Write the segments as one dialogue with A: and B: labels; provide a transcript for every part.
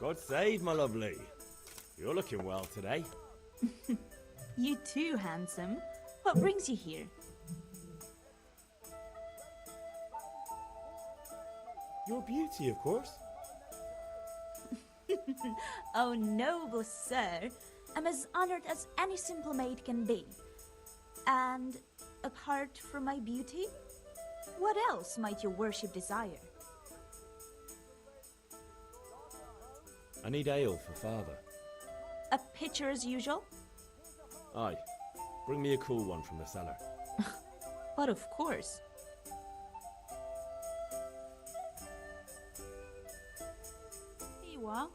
A: God save, my lovely. You're looking well today.
B: You too, handsome. What brings you here?
A: Your beauty, of course.
B: Oh, noble sir. I'm as honored as any simple maid can be. And apart from my beauty, what else might your worship desire?
A: I need ale for father.
B: A pitcher as usual?
A: Aye. Bring me a cool one from the cellar.
B: But of course. Here you are.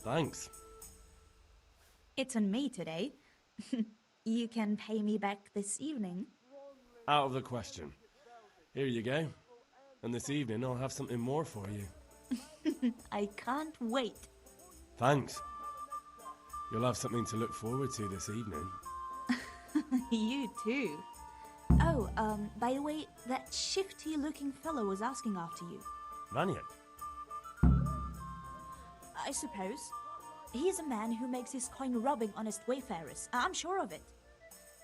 A: Thanks.
B: It's on me today. You can pay me back this evening.
A: Out of the question. Here you go. And this evening I'll have something more for you.
B: I can't wait.
A: Thanks. You'll have something to look forward to this evening.
B: You too. Oh, by the way, that shifty-looking fellow was asking after you.
A: Vanya?
B: I suppose. He is a man who makes his coin robbing honest wayfarers. I'm sure of it.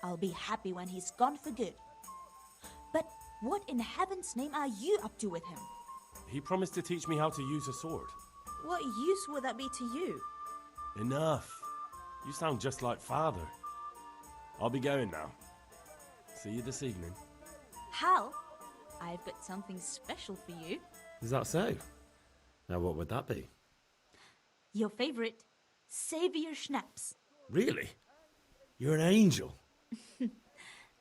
B: I'll be happy when he's gone for good. But what in heaven's name are you up to with him?
A: He promised to teach me how to use a sword.
B: What use would that be to you?
A: Enough. You sound just like father. I'll be going now. See you this evening.
B: Hal, I've got something special for you.
A: Is that so? Now what would that be?
B: Your favorite, Savior Schnapps.
A: Really? You're an angel.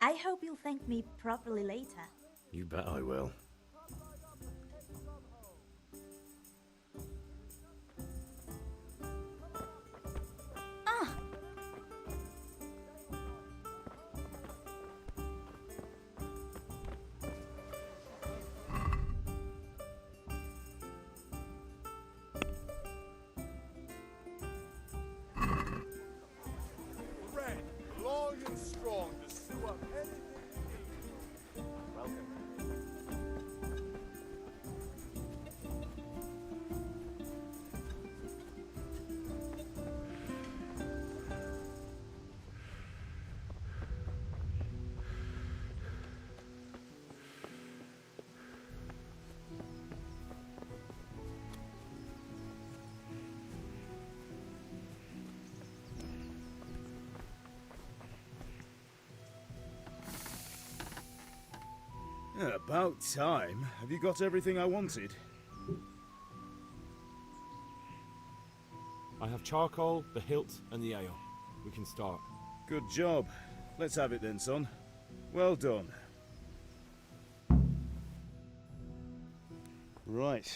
B: I hope you'll thank me properly later.
A: You bet I will.
C: Long and strong to sew up anything you need. Welcome.
D: About time. Have you got everything I wanted?
A: I have charcoal, the hilt, and the ale. We can start.
D: Good job. Let's have it then, son. Well done. Right.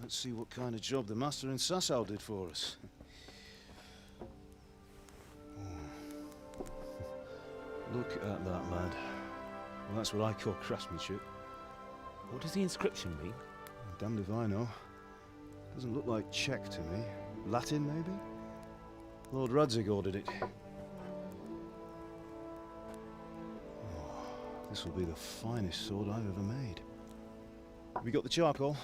D: Let's see what kind of job the master in Sasau did for us. Look at that, lad. Well, that's what I call craftsmanship.
A: What does the inscription mean?
D: Damned if I know. Doesn't look like Czech to me. Latin, maybe? Lord Radzig ordered it. Oh, this will be the finest sword I've ever made. Have you got the charcoal?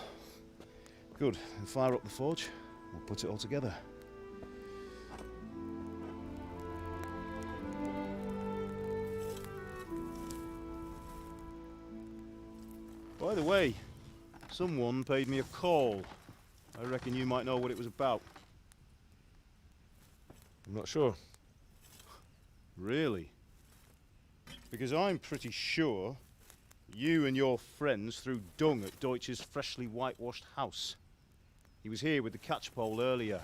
D: Good. Then fire up the forge. We'll put it all together. By the way, someone paid me a call. I reckon you might know what it was about.
A: I'm not sure.
D: Really? Because I'm pretty sure you and your friends threw dung at Deutsch's freshly whitewashed house. He was here with the catchpole earlier,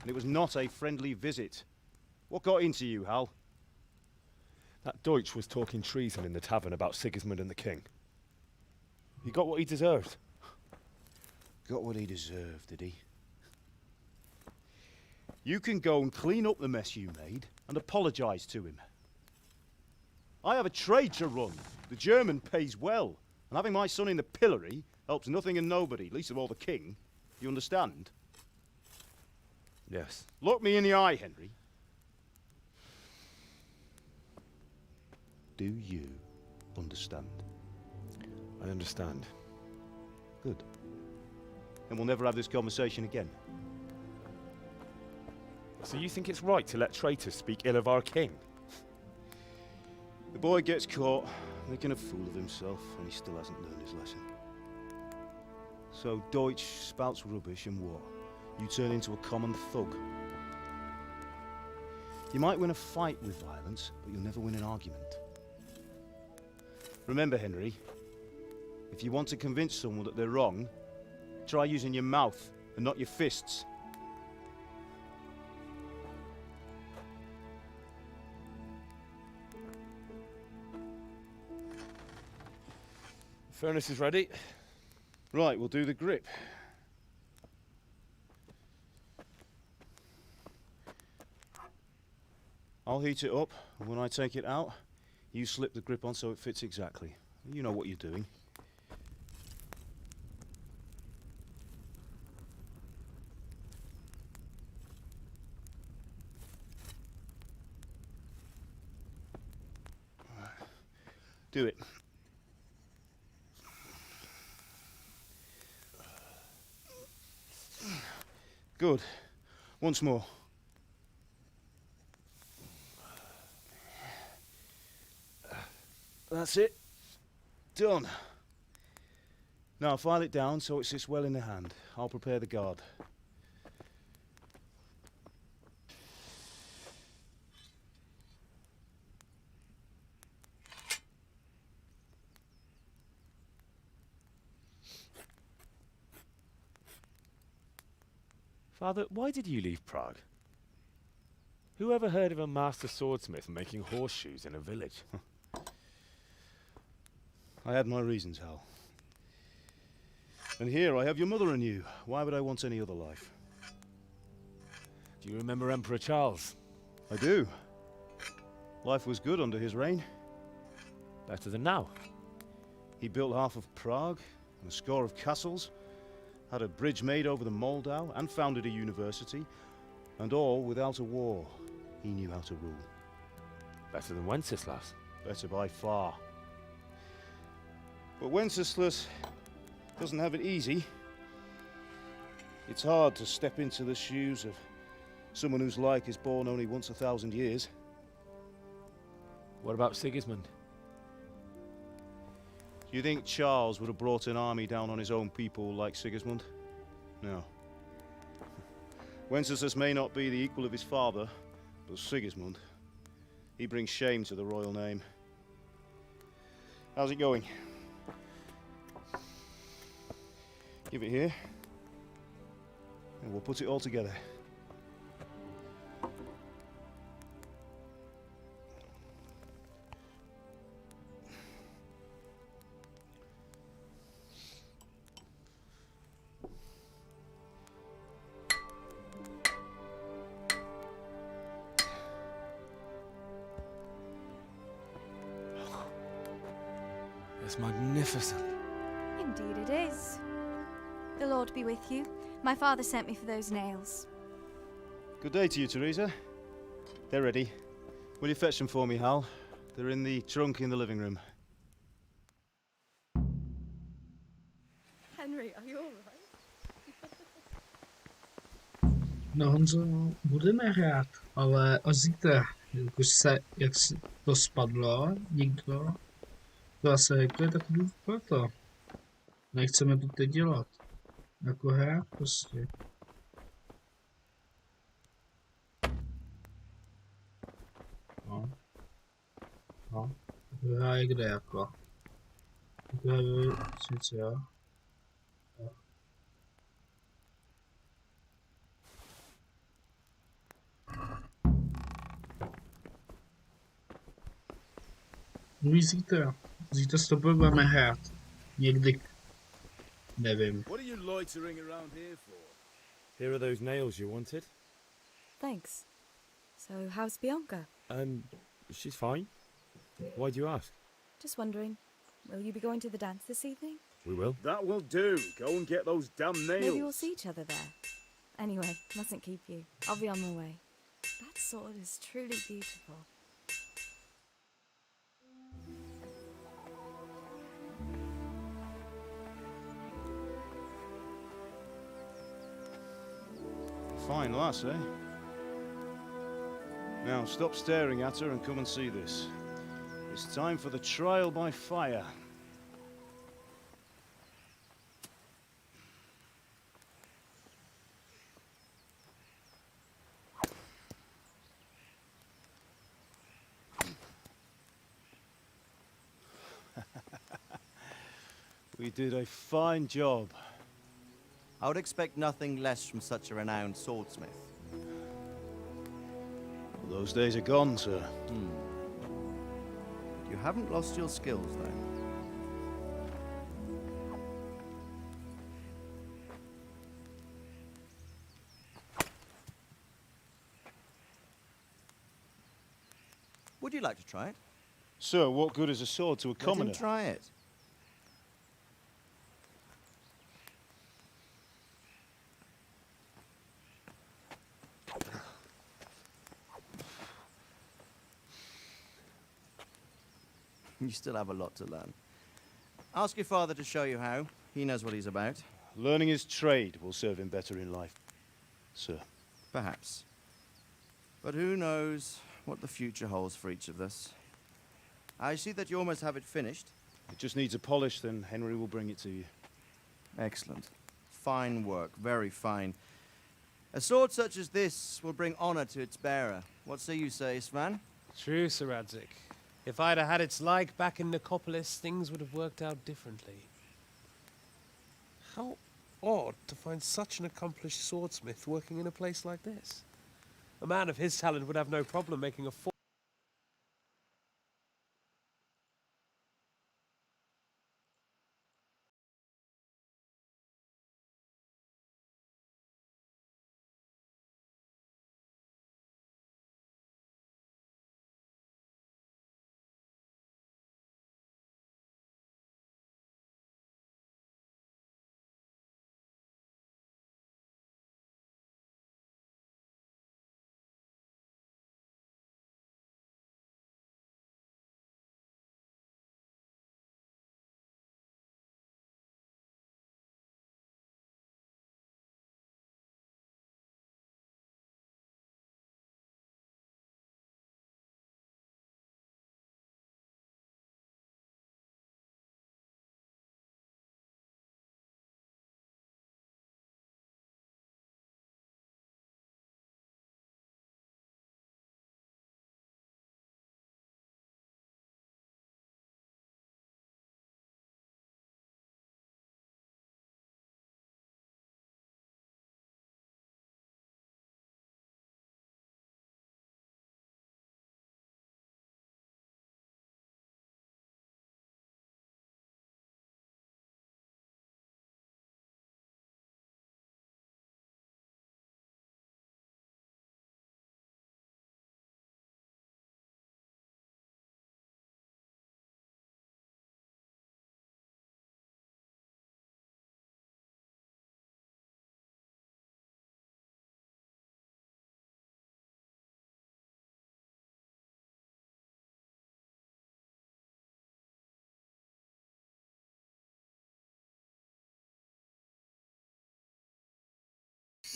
D: and it was not a friendly visit. What got into you, Hal?
A: That Deutsch was talking treason in the tavern about Sigismund and the king. He got what he deserved.
D: Got what he deserved, did he? You can go and clean up the mess you made and apologise to him. I have a trade to run. The German pays well, and having my son in the pillory helps nothing and nobody, least of all the king. You understand?
A: Yes.
D: Look me in the eye, Henry. Do you understand?
A: I understand.
D: Good. and we'll never have this conversation again.
E: So you think it's right to let traitors speak ill of our king?
D: The boy gets caught making a fool of himself, and he still hasn't learned his lesson. So Deutsch spouts rubbish, and what? You turn into a common thug. You might win a fight with violence, but you'll never win an argument. Remember, Henry, if you want to convince someone that they're wrong, try using your mouth and not your fists.
E: Furnace is ready.
D: Right, we'll do the grip. I'll heat it up, and when I take it out, you slip the grip on so it fits exactly. You know what you're doing. Do it. Good. Once more. That's it. Done. Now file it down so it sits well in the hand. I'll prepare the guard.
E: Father, why did you leave Prague? Who ever heard of a master swordsmith making horseshoes in a village?
D: I had my reasons, Hal. And here I have your mother and you. Why would I want any other life?
E: Do you remember Emperor Charles?
D: I do. Life was good under his reign.
E: Better than now.
D: He built half of Prague and a score of castles, had a bridge made over the Moldau, and founded a university, and all without a war. He knew how to rule.
E: Better than Wenceslas.
D: Better by far. But Wenceslas doesn't have it easy. It's hard to step into the shoes of someone whose like is born only once 1,000 years.
E: What about Sigismund?
D: Do you think Charles would have brought an army down on his own people like Sigismund? No. Wenceslas may not be the equal of his father, but Sigismund, he brings shame to the royal name. How's it going? Give it here, and we'll put it all together.
E: It's magnificent.
F: Indeed it is. The Lord be with you. My father sent me for those nails.
D: Good day to you, Teresa. They're ready. Will you fetch them for me, Hal? They're in the trunk in the living room.
F: Henry, are you all right?
G: No Honzo, budeme hrát, ale až zítra, jakož se, jak to spadlo, nikdo to zase řekli, tak jdu proto. Nechceme to teď dělat. Jako hrát prostě. No. No. Hraje kde jako? Hraje sice jo. Mluví zítra. Zítra s tobou budeme hrát. Někdy. Nevím.
C: What are you loitering around here for?
E: Here are those nails you wanted.
F: Thanks. So, how's Bianca?
E: She's fine. Why do you ask?
F: Just wondering, will you be going to the dance this evening?
E: We will.
C: That will do. Go and get those damn nails.
F: Maybe we'll see each other there. Anyway, mustn't keep you. I'll be on my way. That sword is truly beautiful.
D: Fine lass, eh? Now, stop staring at her and come and see this. It's time for the trial by fire. We did a fine job.
H: I would expect nothing less from such a renowned swordsmith.
D: Those days are gone, sir.
H: You haven't lost your skills, though. Would you like to try it?
D: Sir, what good is a sword to a
H: Let
D: commoner?
H: him try it. You still have a lot to learn. Ask your father to show you how. He knows what he's about.
D: Learning his trade will serve him better in life, sir.
H: Perhaps. But who knows what the future holds for each of us. I see that you almost have it finished.
D: It just needs a polish, then Henry will bring it to you.
H: Excellent. Fine work. Very fine. A sword such as this will bring honor to its bearer. What say you, Svan?
I: True, Sir Radzig. If I'd have had its like back in Nicopolis, things would have worked out differently. How odd to find such an accomplished swordsmith working in a place like this. A man of his talent would have no problem making a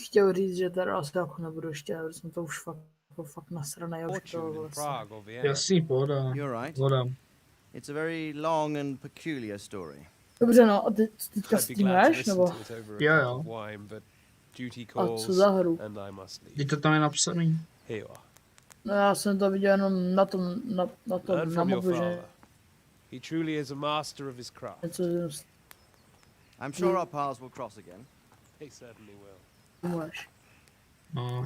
J: Chtěl říct, že teda asi jako nebudu ještě, ale jsem to už fakt nasranej.
I: fortune in Prague or Vienna.
G: Jasný, pohoda.
H: You're right.
G: Pohoda.
H: It's a very long and peculiar story.
J: Dobře, no, a teďka s
I: I'd be
J: tím
I: glad to
J: hraješ,
I: listen
J: nebo?
I: to it over a
G: Jo,
I: cup
G: jo.
I: of wine, but duty
J: A
I: calls
J: co za hru?
I: and I must leave.
G: Teď to tam je napsaný.
I: Here you are.
J: No já jsem to viděl jenom na tom,
I: Learn
J: na
I: from your
J: mobu, že
I: father. He truly is a master of his craft.
J: něco
H: I'm sure our paths will cross again.
I: He certainly will.
J: můžeš.
G: No,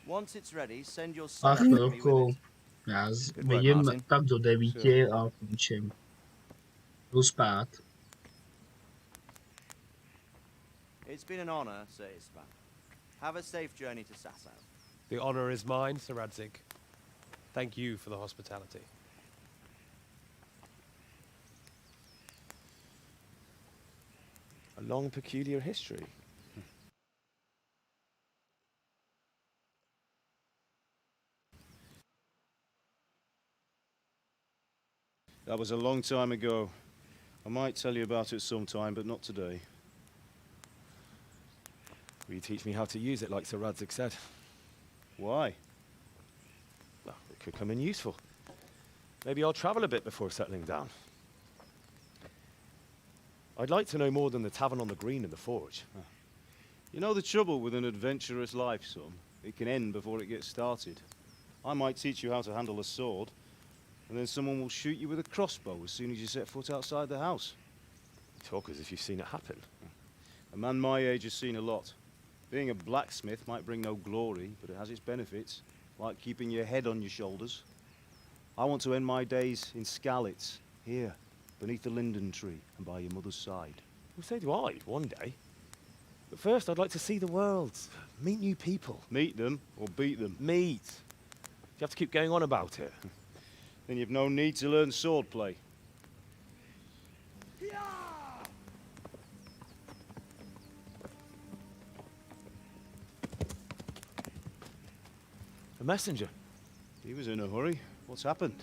H: Once it's ready, send your son
G: ach
H: to me with
G: chvilku.
H: it.
G: Já
H: Good work,
G: vidím
H: Martin.
G: tak do 9 a končím. Jdu spát.
H: It's been an honor, Sir Ispan. Have a safe journey to Sasau.
I: The honor is mine, Sir Radzig. Thank you for the hospitality.
E: A long, peculiar history.
D: That was a long time ago. I might tell you about it sometime, but not today.
E: Will you teach me how to use it like Sir Radzig said?
D: Why?
E: Well, it could come in useful. Maybe I'll travel a bit before settling down. I'd like to know more than the tavern on the green and the forge.
D: You know the trouble with an adventurous life, son? It can end before it gets started. I might teach you how to handle a sword, and then someone will shoot you with a crossbow as soon as you set foot outside the house.
E: You talk as if you've seen it happen.
D: A man my age has seen a lot. Being a blacksmith might bring no glory, but it has its benefits, like keeping your head on your shoulders. I want to end my days in Skalitz, here, beneath the linden tree and by your mother's side.
E: Well, so do I, one day. But first, I'd like to see the world, meet new people.
D: Meet them or beat them?
E: Meet. You have to keep going on about it.
D: Then you've no need to learn swordplay.
E: A messenger.
D: He was in a hurry. What's happened?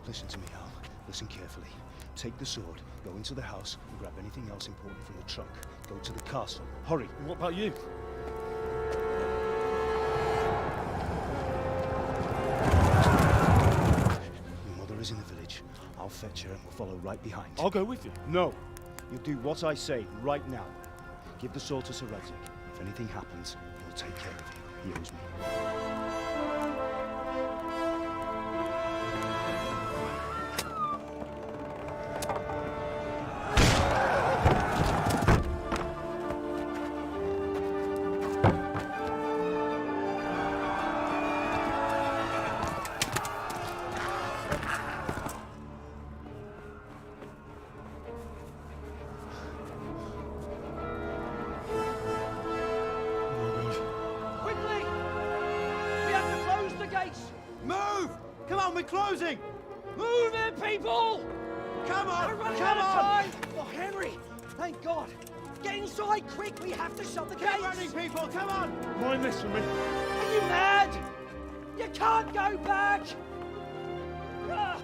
D: Listen to me, Al. Listen carefully. Take the sword, go into the house, and grab anything else important from the trunk. Go to the castle. Hurry!
E: And what about you?
D: Your mother is in the village. I'll fetch her and we'll follow right behind.
E: I'll go with you.
D: No! You'll do what I say right now. Give the sword to Sir Radzig. If anything happens, he'll take care of you. He owes me.
H: Move! Come on, we're closing!
K: Move it, people!
H: Come on!
K: We're running
H: Come
K: out of
H: on!
K: time! Oh, Henry! Thank God! Get inside, quick! We have to shut the gates!
H: Keep running, people! Come on!
E: Mind this for me.
K: Are you mad? You can't go back! Ah.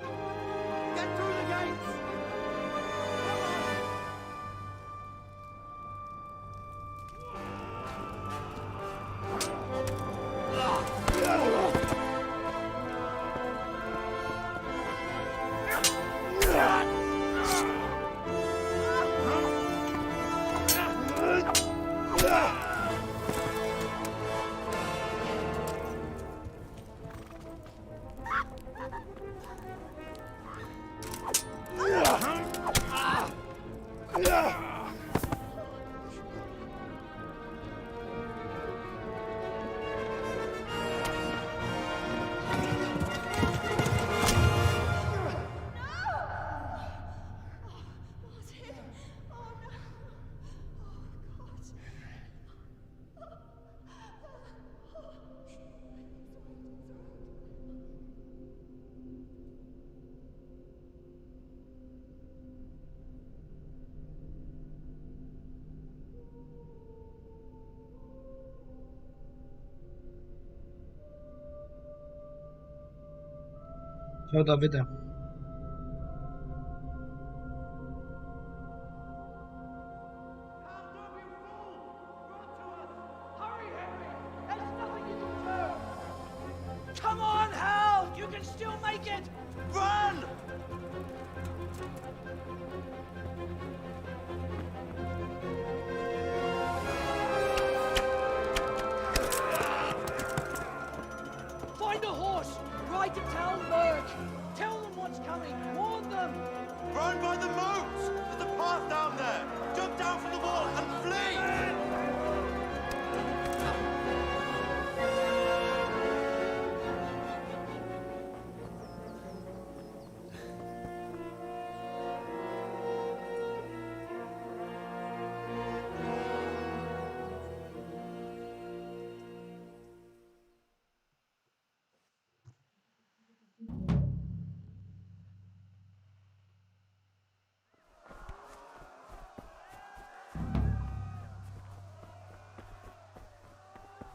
H: Get through the gates!
G: Čau, Davide.
K: Come on, Hal! You can still make it! Run! Find a horse! Ride to Talmberg! Tell them what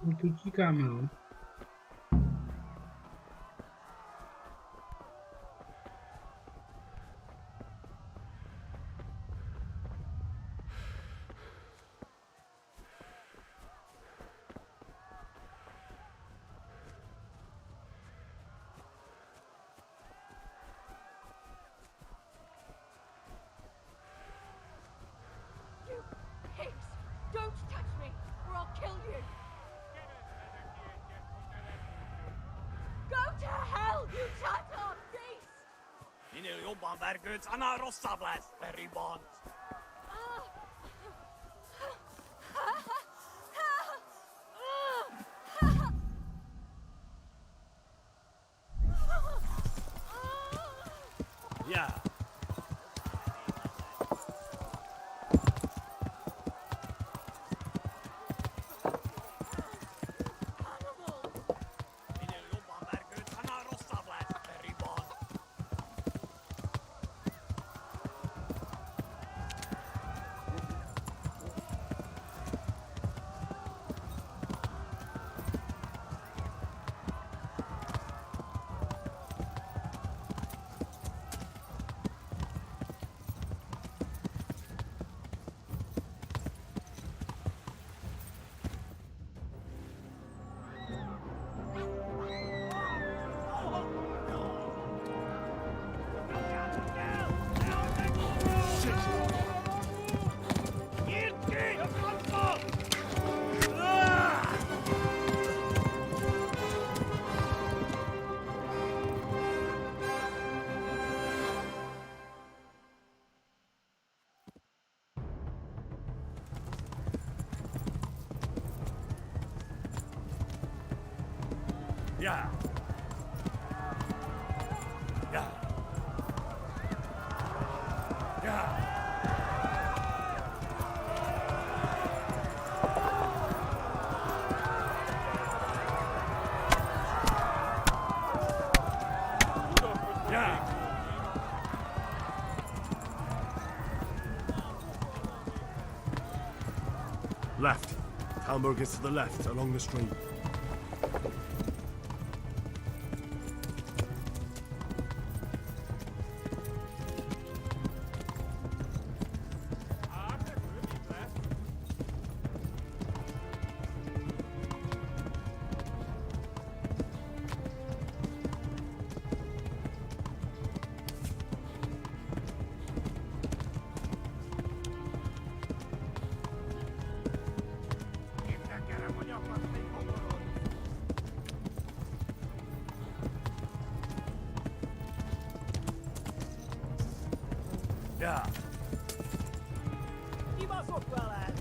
G: No tu utíkáme, no.
L: Pigs! Don't touch me, or I'll kill you! Go to hell, you Tatar beast!
K: Minä jopa värkyt sana rossables, veribond.
A: Yeah.
K: Minä jopa värkyt sana rossables, veribond.
A: Yeah. Yeah. Yeah. Yeah. Left. Talmberg is to the left, along the stream. Yeah.
K: Kibaszott veled!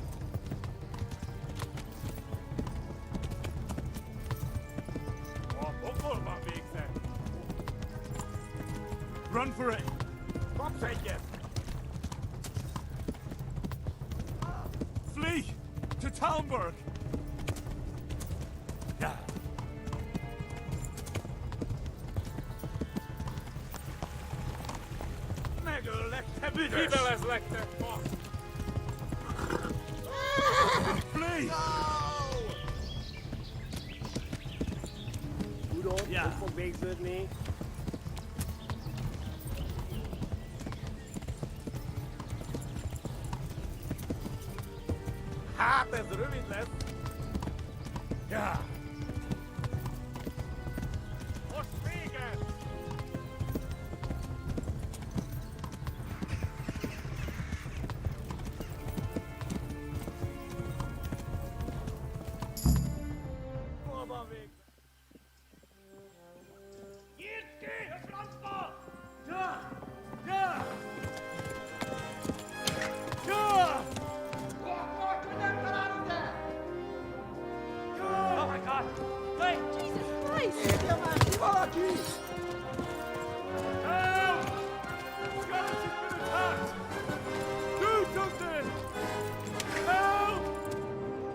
A: A pokolban végzett. Run for it.
K: Kapsz egyet!
A: Flee to Talmberg. Yeah.
K: Megöllek, te büdös!
A: Flee.
K: Tudod,
A: Yeah.
K: hogy fog végződni? Hát ez rövid lesz!
A: Yeah.
K: Most vége! Hol van végre? Nyírt ki a francba! Ja! Ja! Ja! Oh my God! Wait!
L: Jesus Christ!
K: Érje már ki valaki!
A: Help! Skeleton's been attacked! Do something! Help!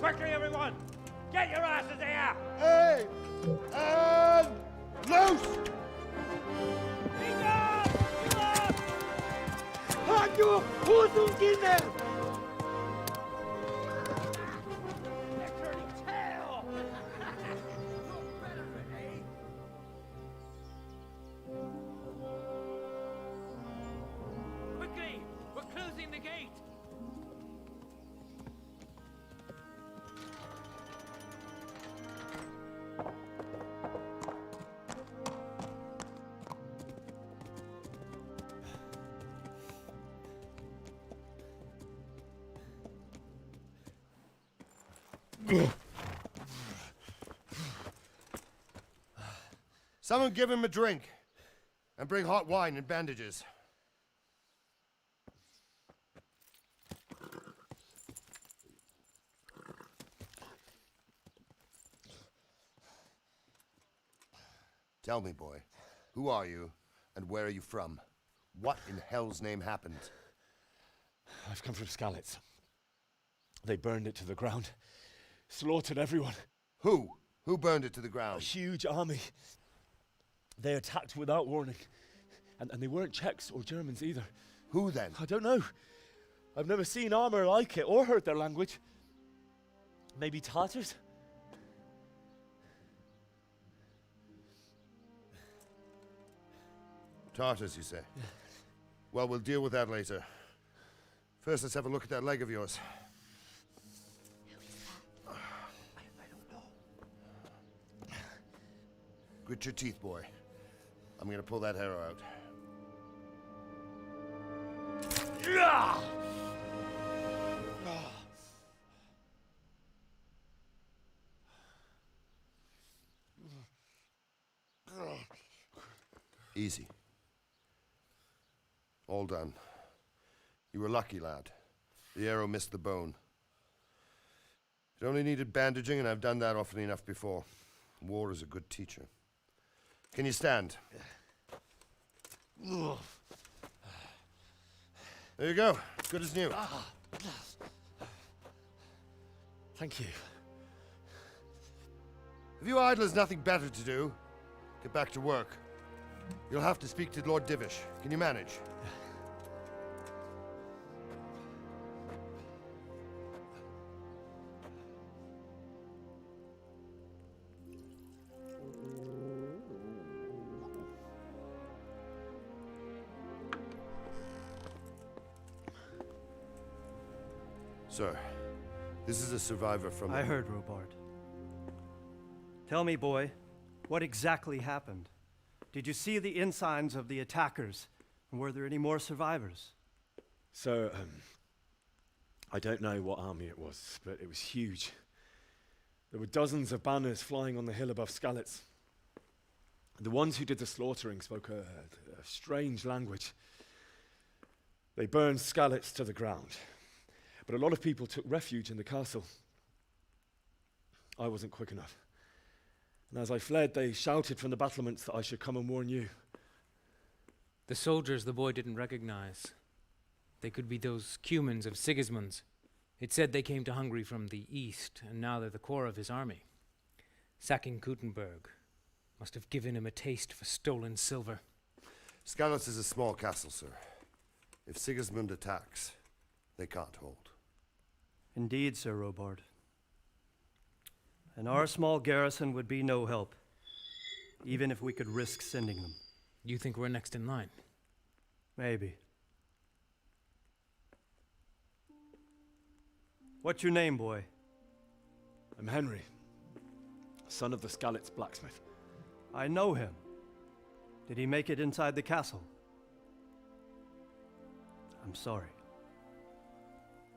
K: Quickly, everyone! Get your asses here!
C: Hey! And loose!
K: Igaz! Igaz! Hagyjuk! Húzzunk innen! They're turning tail! gate!
M: Someone give him a drink. And bring hot wine and bandages. Tell me, boy, who are you and where are you from? What in hell's name happened?
E: I've come from Skalitz. They burned it to the ground. Slaughtered everyone.
M: Who? Who burned it to the ground?
E: A huge army. They attacked without warning. And they weren't Czechs or Germans either.
M: Who then?
E: I don't know. I've never seen armor like it or heard their language. Maybe Tatars?
M: Tartars, you say? Yeah. Well, we'll deal with that later. First, let's have a look at that leg of yours.
L: I don't know.
M: Grit your teeth, boy. I'm gonna pull that arrow out. Easy. All done. You were lucky, lad. The arrow missed the bone. It only needed bandaging, and I've done that often enough before. War is a good teacher. Can you stand? There you go. Good as new.
E: Thank you.
M: If you idlers nothing better to do, get back to work. You'll have to speak to Lord Divish. Can you manage? Sir, this is a survivor from...
N: I heard, Robard. Tell me, boy, what exactly happened? Did you see the ensigns of the attackers? And were there any more survivors?
E: So, I don't know what army it was, but it was huge. There were dozens of banners flying on the hill above Skalitz. The ones who did the slaughtering spoke a strange language. They burned Skalitz to the ground. But a lot of people took refuge in the castle. I wasn't quick enough. And as I fled, they shouted from the battlements that I should come and warn you.
O: The soldiers the boy didn't recognize. They could be those Cumans of Sigismund's. It said they came to Hungary from the east, and now they're the core of his army. Sacking Gutenberg must have given him a taste for stolen silver.
M: Skalitz is a small castle, sir. If Sigismund attacks, they can't hold.
N: Indeed, Sir Robard. And our small garrison would be no help, even if we could risk sending them.
O: You think we're next in line?
N: Maybe. What's your name, boy?
E: I'm Henry, son of the Skalitz blacksmith.
N: I know him. Did he make it inside the castle? I'm sorry.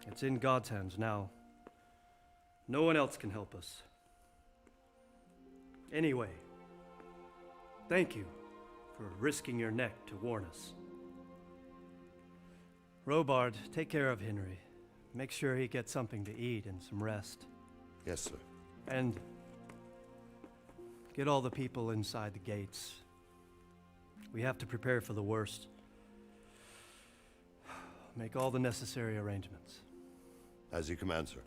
N: It's in God's hands now. No one else can help us. Anyway, thank you for risking your neck to warn us. Robard, take care of Henry. Make sure he gets something to eat and some rest.
M: Yes, sir.
N: And get all the people inside the gates. We have to prepare for the worst. Make all the necessary arrangements.
M: As you command, sir.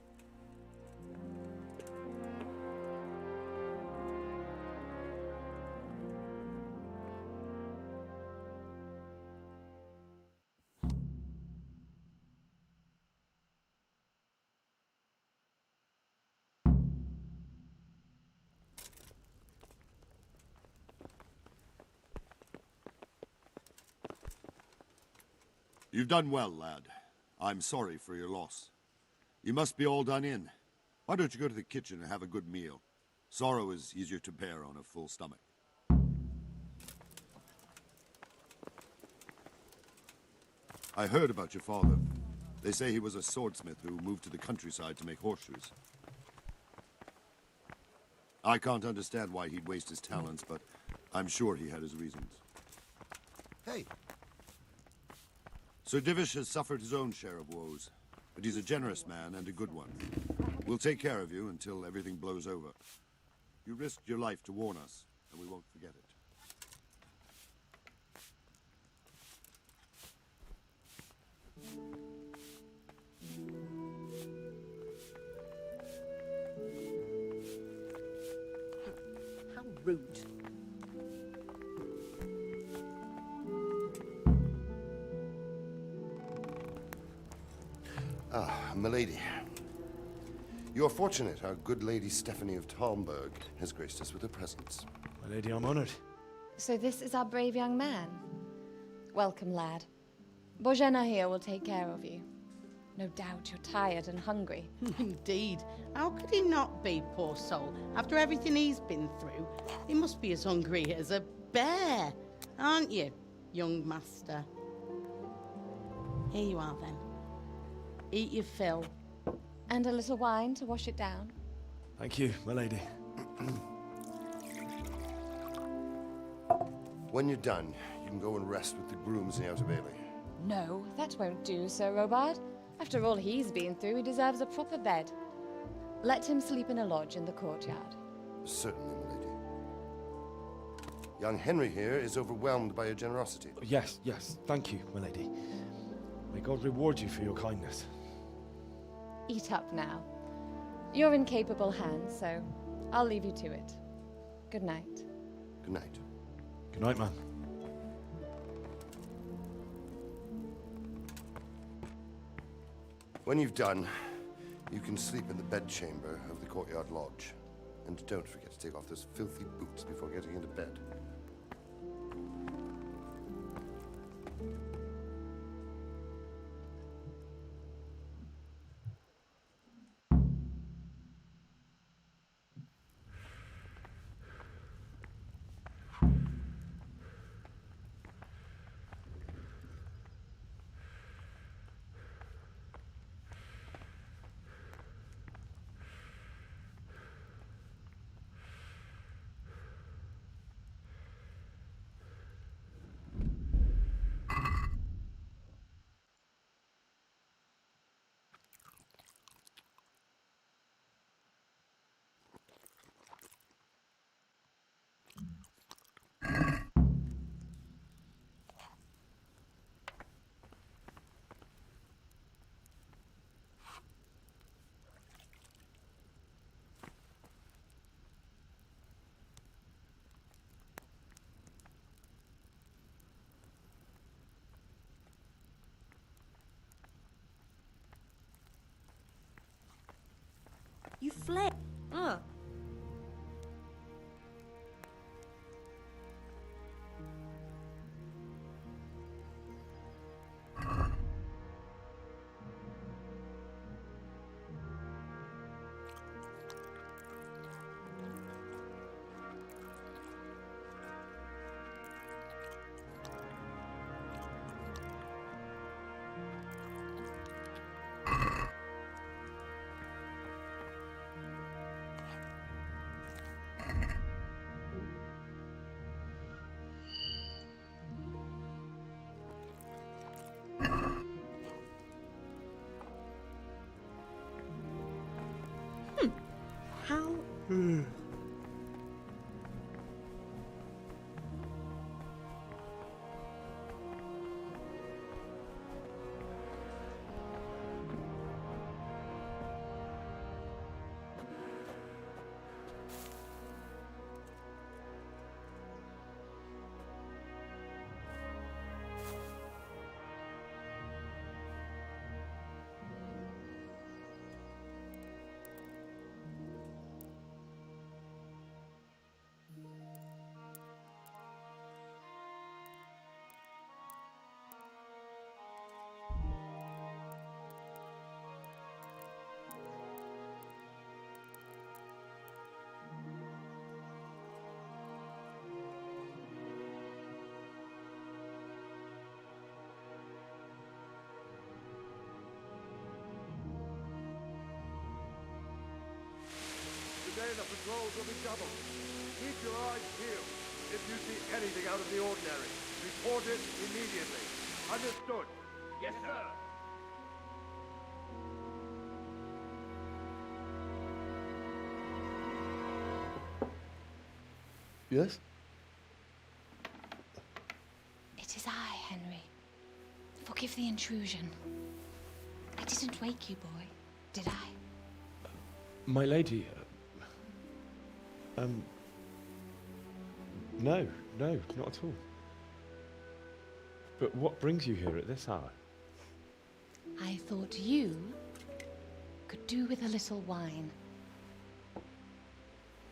P: You've done well, lad.
M: I'm sorry for your loss. You must be all done in. Why don't you go to the kitchen and have a good meal? Sorrow is easier to bear on a full stomach. I heard about your father. They say he was a swordsmith who moved to the countryside to make horseshoes. I can't understand why he'd waste his talents, but I'm sure he had his reasons. Hey! Sir Divish has suffered his own share of woes, but he's a generous man and a good one. We'll take care of you until everything blows over. You risked your life to warn us, and we won't forget it.
P: How rude.
M: Ah, milady. You're fortunate our good lady Stephanie of Talmberg has graced us with her presence.
E: My lady, I'm honored.
F: So this is our brave young man. Welcome, lad. Bojena here will take care of you. No doubt you're tired and hungry.
P: Indeed. How could he not be, poor soul? After everything he's been through, he must be as hungry as a bear, aren't you, young master? Here you are, then. Eat your fill.
F: And a little wine to wash it down.
E: Thank you, my lady.
M: When you're done, you can go and rest with the grooms in the Outer Bailey.
F: No, that won't do, Sir Robard. After all he's been through, he deserves a proper bed. Let him sleep in a lodge in the courtyard.
M: Certainly, milady. Young Henry here is overwhelmed by your generosity.
E: Yes, yes, thank you, my lady. May God reward you for your kindness.
F: Eat up now. You're in capable hands, so I'll leave you to it. Good night.
M: Good night.
E: Good night, man.
M: When you've done, you can sleep in the bedchamber of the courtyard lodge. And don't forget to take off those filthy boots before getting into bed.
B: You fled. How?
C: say the patrols will be doubled. Keep your eyes peeled. If you see anything out of the ordinary, report it immediately. Understood? Yes, sir.
E: Yes?
F: It is I, Henry. Forgive the intrusion. I didn't wake you, boy, did I?
E: My lady, no, not at all. But what brings you here at this hour?
F: I thought you could do with a little wine.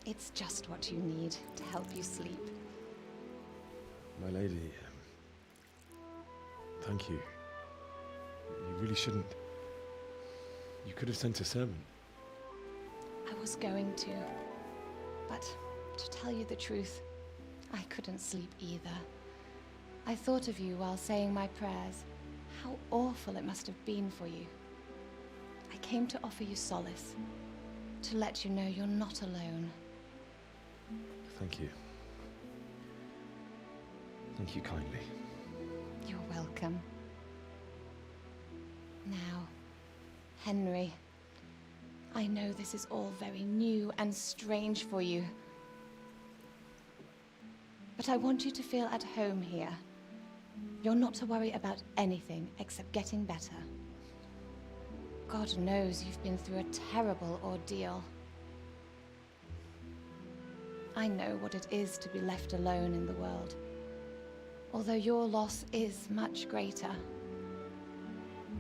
F: It's just what you need to help you sleep.
E: My lady, thank you. You really shouldn't. You could have sent a servant.
F: I was going to, but to tell you the truth, I couldn't sleep either. I thought of you while saying my prayers. How awful it must have been for you. I came to offer you solace, to let you know you're not alone.
E: Thank you. Thank you kindly.
F: You're welcome. Now, Henry, I know this is all very new and strange for you, but I want you to feel at home here. You're not to worry about anything except getting better. God knows you've been through a terrible ordeal. I know what it is to be left alone in the world, although your loss is much greater.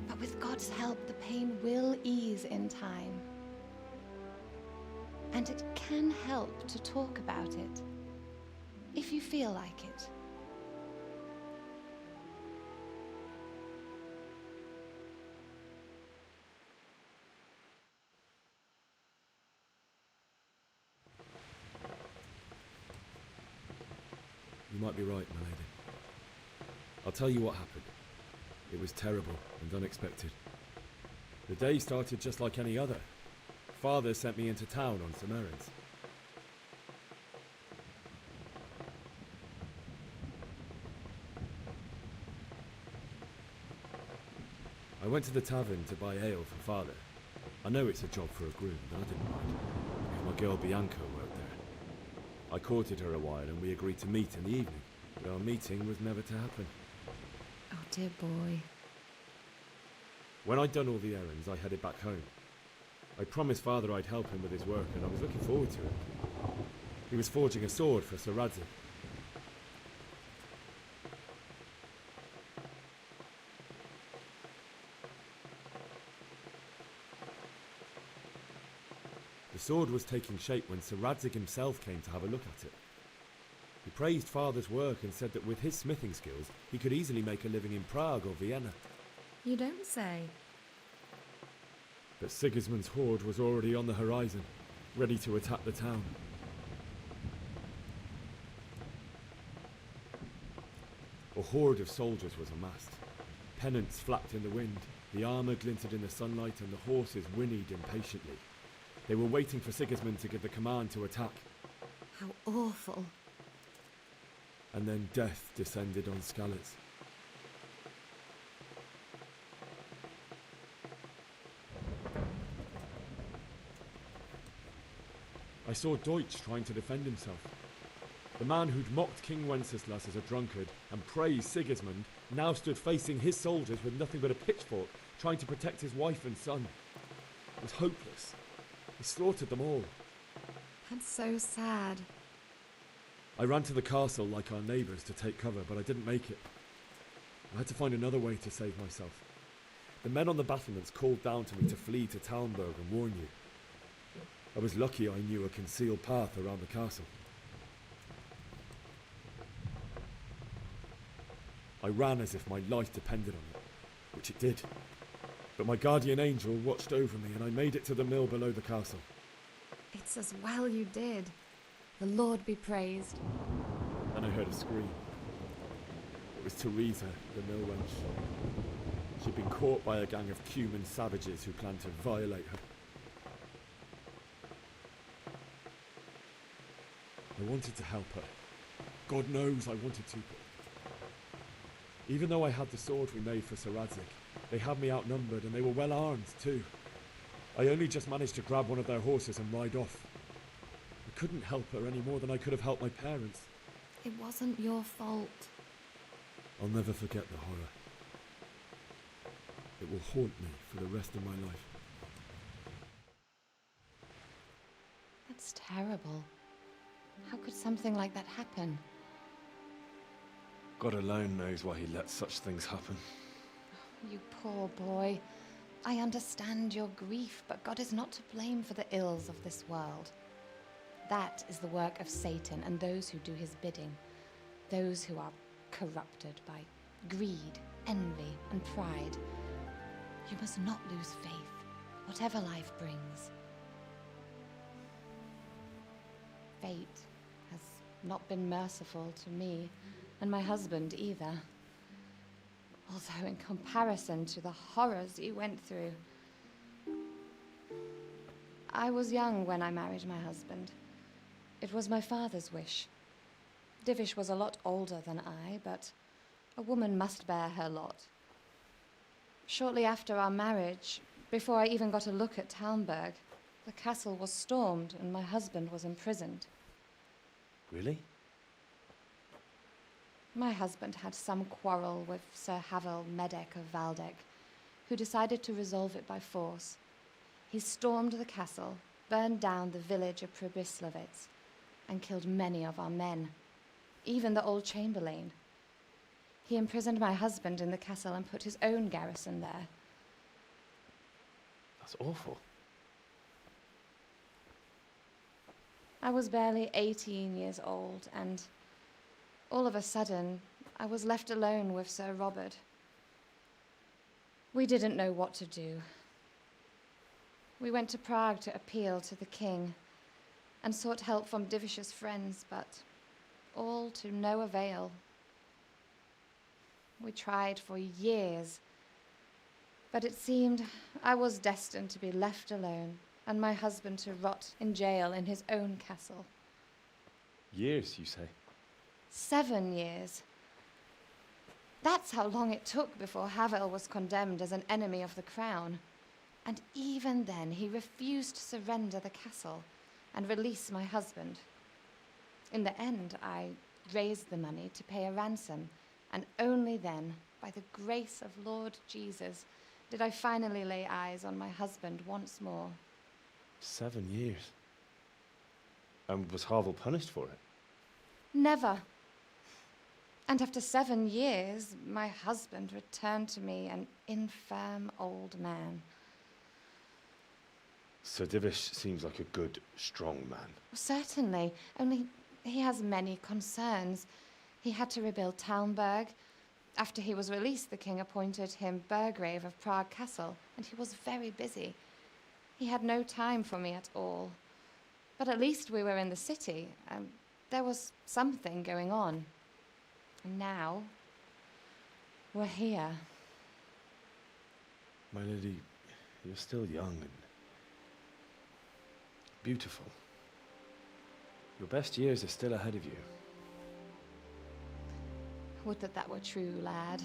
F: But with God's help, the pain will ease in time. And it can help to talk about it, if you feel like it.
E: You might be right, my lady. I'll tell you what happened. It was terrible and unexpected. The day started just like any other. Father sent me into town on some errands. I went to the tavern to buy ale for Father. I know it's a job for a groom, but I didn't mind, because my girl Bianca worked there. I courted her a while and we agreed to meet in the evening, but our meeting was never to happen.
F: Oh, dear boy.
E: When I'd done all the errands, I headed back home. I promised Father I'd help him with his work, and I was looking forward to it. He was forging a sword for Sir Hrajeme. The sword was taking shape when Sir Hrajeme himself came to have a look at it. He praised Father's work and said that with his smithing skills, he could easily make a living in Prague or Vienna.
Q: You don't say.
E: But Sigismund's horde was already on the horizon, ready to attack the town. A horde of soldiers was amassed. Pennants flapped in the wind, the armour glinted in the sunlight, and the horses whinnied impatiently. They were waiting for Sigismund to give the command to attack.
Q: How awful.
E: And then death descended on Skalitz. I saw Deutsch trying to defend himself. The man who'd mocked King Wenceslas as a drunkard and praised Sigismund now stood facing his soldiers with nothing but a pitchfork, trying to protect his wife and son. It was hopeless. He slaughtered them all.
Q: That's so sad.
E: I ran to the castle like our neighbours to take cover, but I didn't make it. I had to find another way to save myself. The men on the battlements called down to me to flee to Talmberg and warn you. I was lucky I knew a concealed path around the castle. I ran as if my life depended on it, which it did. But my guardian angel watched over me and I made it to the mill below the castle.
Q: It's as well you did. The Lord be praised.
E: Then I heard a scream. It was Teresa, the mill wench. She'd been caught by a gang of Cuman savages who planned to violate her. I wanted to help her. God knows I wanted to, but even though I had the sword we made for Sir Radzig, they had me outnumbered and they were well armed too. I only just managed to grab one of their horses and ride off. I couldn't help her any more than I could have helped my parents.
Q: It wasn't your fault.
E: I'll never forget the horror. It will haunt me for the rest of my life.
F: That's terrible. How could something like that happen?
E: God alone knows why he lets such things happen.
F: You poor boy. I understand your grief, but God is not to blame for the ills of this world. That is the work of Satan and those who do his bidding. Those who are corrupted by greed, envy, and pride. You must not lose faith, whatever life brings. Fate has not been merciful to me, and my husband either. Although in comparison to the horrors you went through. I was young when I married my husband. It was my father's wish. Divish was a lot older than I, but a woman must bear her lot. Shortly after our marriage, before I even got a look at Talmberg, the castle was stormed and my husband was imprisoned.
E: Really?
F: My husband had some quarrel with Sir Havel Medek of Valdek, who decided to resolve it by force. He stormed the castle, burned down the village of Pribyslavitz, and killed many of our men, even the old chamberlain. He imprisoned my husband in the castle and put his own garrison there.
E: That's awful.
F: I was barely 18 years old, and all of a sudden, I was left alone with Sir Robert. We didn't know what to do. We went to Prague to appeal to the king and sought help from Divish's friends, but all to no avail. We tried for years, but it seemed I was destined to be left alone and my husband to rot in jail in his own castle.
E: Years, you say?
F: 7 years. That's how long it took before Havel was condemned as an enemy of the crown. And even then, he refused to surrender the castle and release my husband. In the end, I raised the money to pay a ransom, and only then, by the grace of Lord Jesus, did I finally lay eyes on my husband once more.
E: 7 years? And was Havel punished for it?
F: Never. And after 7 years, my husband returned to me an infirm old man.
E: Sir Divish seems like a good, strong man.
F: Certainly, only he has many concerns. He had to rebuild Talmberg. After he was released, the king appointed him Burgrave of Prague Castle, and he was very busy. He had no time for me at all. But at least we were in the city, and there was something going on. And now, we're here.
E: My lady, you're still young and beautiful. Your best years are still ahead of you.
F: Would that were true, lad.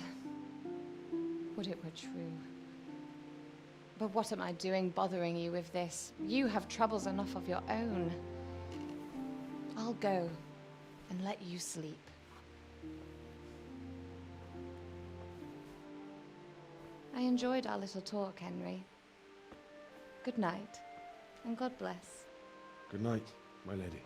F: Would it were true. But what am I doing bothering you with this? You have troubles enough of your own. I'll go and let you sleep. I enjoyed our little talk, Henry. Good night, and God bless.
E: Good night, my lady.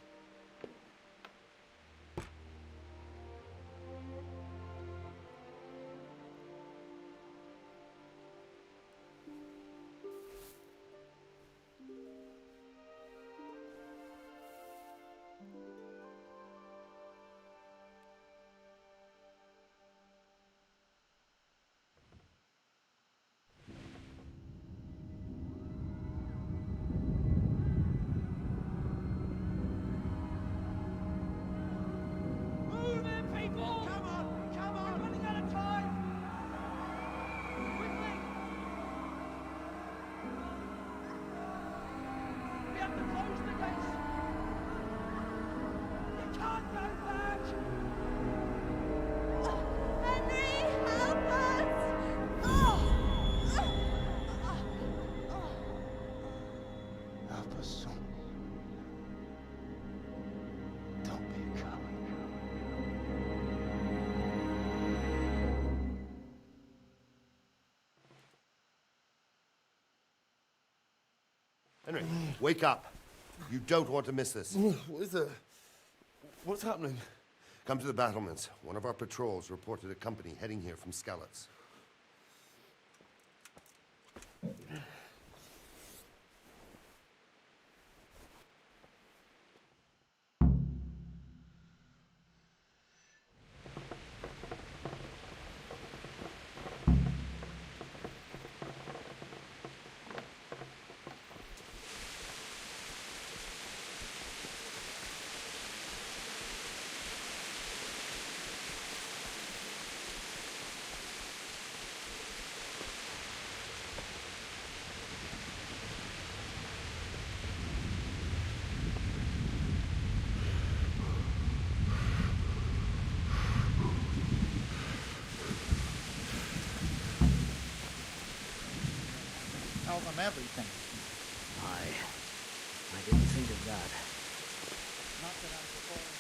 M: Henry, wake up. You don't want to miss this.
C: What is it? What's happening?
M: Come to the battlements. One of our patrols reported a company heading here from Skalitz.
R: Tell them everything. I didn't think of that. Not that I'm supposed.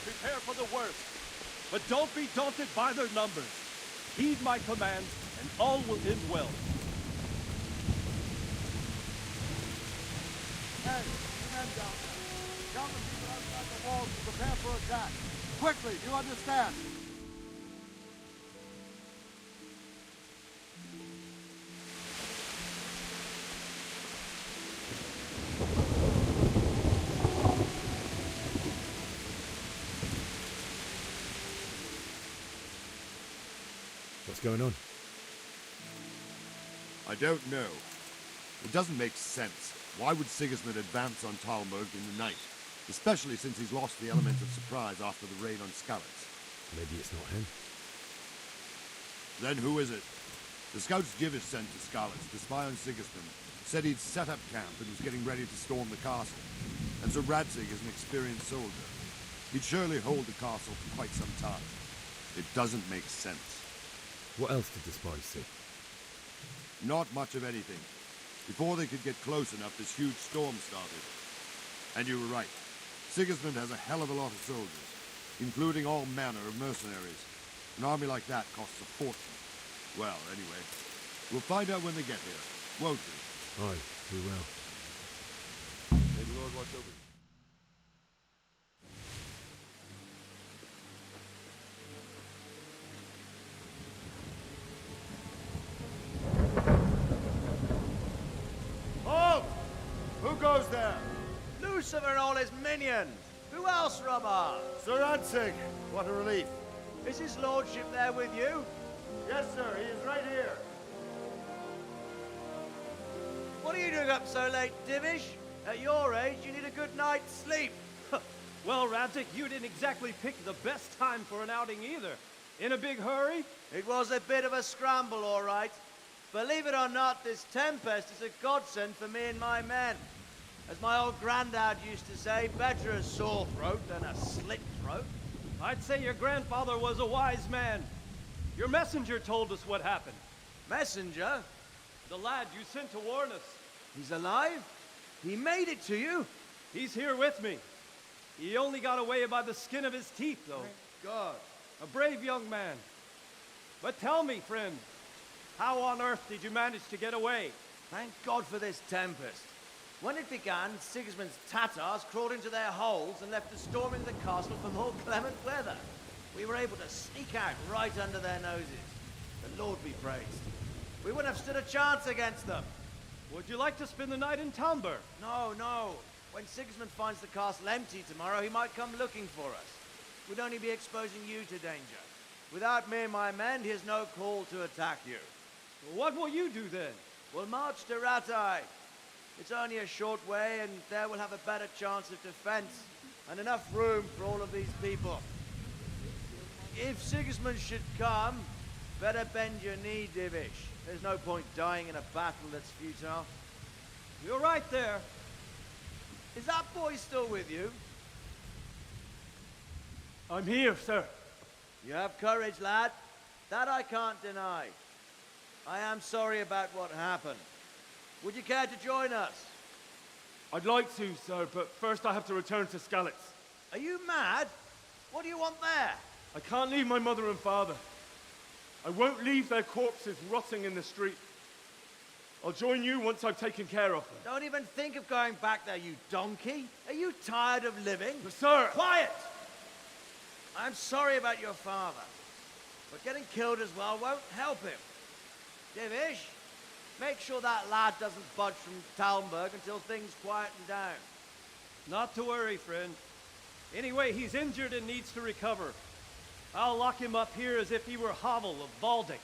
C: Prepare for the worst. But don't be daunted by their numbers. Heed my command, and all will end well.
S: Hey, the men down there. Tell the people outside the walls to prepare for attack. Quickly, you understand?
E: What's going on?
C: I don't know. It doesn't make sense. Why would Sigismund advance on Talmberg in the night? Especially since he's lost the element of surprise after the raid on Skalitz.
E: Maybe it's not him.
C: Then who is it? The scouts Givish sent to Skalitz to spy on Sigismund said he'd set up camp and was getting ready to storm the castle. And Sir Radzig is an experienced soldier. He'd surely hold the castle for quite some time. It doesn't make sense.
E: What else did the spies see?
C: Not much of anything. Before they could get close enough, this huge storm started. And you were right. Sigismund has a hell of a lot of soldiers, including all manner of mercenaries. An army like that costs a fortune. Well, anyway, we'll find out when they get here, won't we?
E: Aye, we will.
C: May the Lord watch over you.
H: Halt! Who goes there? Lucifer and all his minions. Who else, Robber?
M: Sir Radzig, what a relief.
H: Is his lordship there with you?
M: Yes, sir, he is right here.
H: What are you doing up so late, Divish? At your age, you need a good night's sleep.
I: Well, Radzig, you didn't exactly pick the best time for an outing either. In a big hurry?
H: It was a bit of a scramble, all right. Believe it or not, this tempest is a godsend for me and my men. As my old granddad used to say, better a sore throat than a slit throat.
I: I'd say your grandfather was a wise man. Your messenger told us what happened.
H: Messenger?
I: The lad you sent to warn us.
H: He's alive? He made it to you?
I: He's here with me. He only got away by the skin of his teeth, though.
H: Thank God.
I: A brave young man. But tell me, friend, how on earth did you manage to get away?
H: Thank God for this tempest. When it began, Sigismund's Tatars crawled into their holes and left us storming the castle for more clement weather. We were able to sneak out right under their noses. The Lord be praised. We wouldn't have stood a chance against them.
I: Would you like to spend the night in Talmberg?
H: No, no. When Sigismund finds the castle empty tomorrow, he might come looking for us. We'd only be exposing you to danger. Without me and my men, he has no call to attack you.
I: What will you do then?
H: We'll march to Ratai. It's only a short way, and there we'll have a better chance of defense and enough room for all of these people. If Sigismund should come, better bend your knee, Divish. There's no point dying in a battle that's futile.
I: You're right there.
H: Is that boy still with you?
I: I'm here, sir.
H: You have courage, lad. That I can't deny. I am sorry about what happened. Would you care to join us?
I: I'd like to, sir, but first I have to return to Skalitz.
H: Are you mad? What do you want there?
E: I can't leave my mother and father. I won't leave their corpses rotting in the street. I'll join you once I've taken care of them.
H: Don't even think of going back there, you donkey. Are you tired of living?
E: Sir!
H: Quiet! I'm sorry about your father, but getting killed as well won't help him. Divish, make sure that lad doesn't budge from Talmberg until things quieten down.
N: Not to worry, friend. Anyway, he's injured and needs to recover. I'll lock him up here as if he were Havel of Valdic.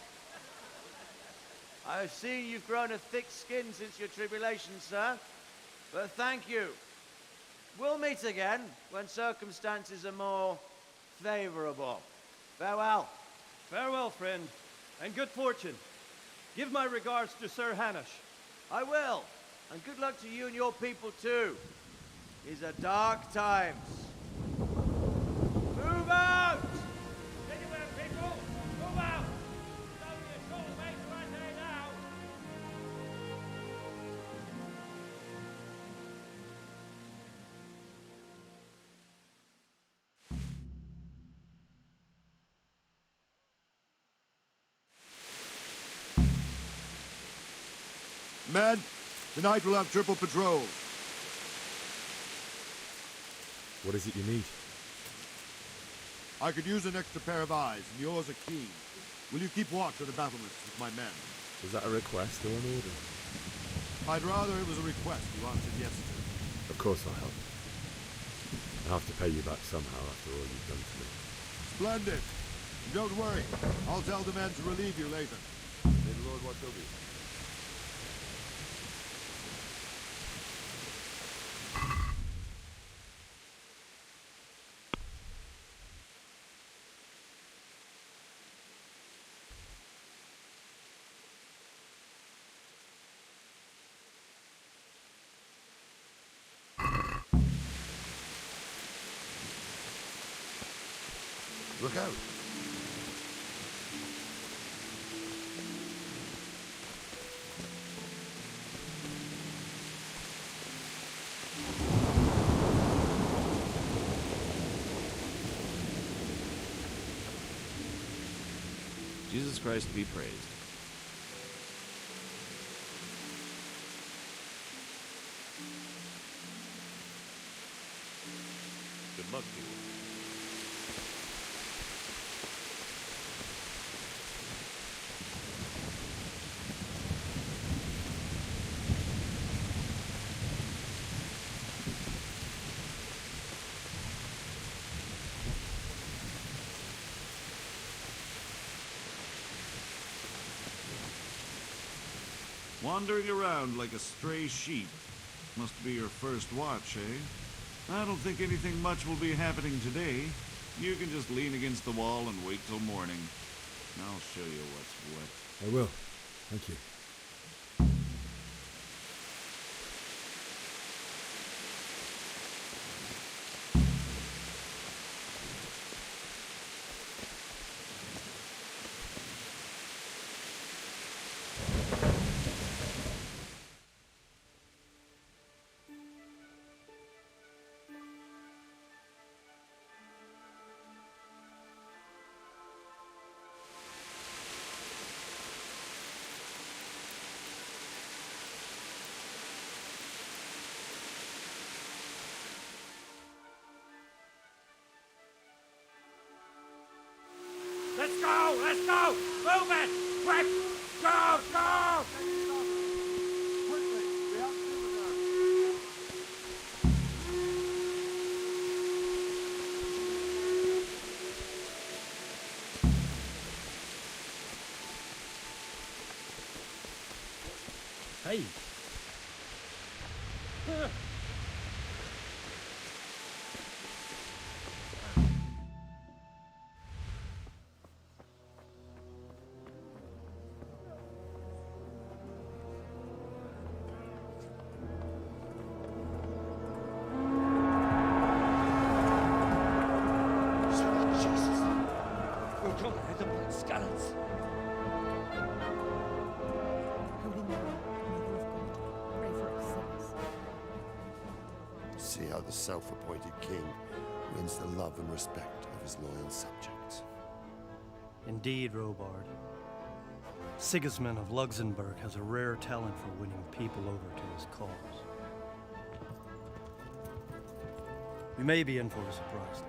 H: I've seen you've grown a thick skin since your tribulation, sir. But thank you. We'll meet again when circumstances are more favorable. Farewell.
N: Farewell, friend, and good fortune. Give my regards to Sir Hanush.
H: I will. And good luck to you and your people, too. These are dark times. Move out!
K: Anywhere, people! Move out! It's only a short way to Hrajeme now.
C: Men, tonight we'll have triple patrols.
E: What is it you need?
C: I could use an extra pair of eyes, and yours are keen. Will you keep watch on the battlements with my men?
E: Was that a request or an order?
C: I'd rather it was a request you answered yes to.
E: Of course I'll help. I have to pay you back somehow after all you've done for me.
C: Splendid. Don't worry. I'll tell the men to relieve you later. May the Lord watch over you.
M: Look out.
T: Jesus Christ be praised.
A: Good luck to you.
U: Wandering around like a stray sheep. Must be your first watch, eh? I don't think anything much will be happening today. You can just lean against the wall and wait till morning. I'll show you what's what.
E: I will. Thank you.
K: Let's go! Let's go! Move it! Quick! Go! Go!
S: Quickly! We have to do it now.
A: Hey!
M: See how the self-appointed king wins the love and respect of his loyal subjects.
N: Indeed, Robard. Sigismund of Luxembourg has a rare talent for winning people over to his cause. We may be in for a surprise.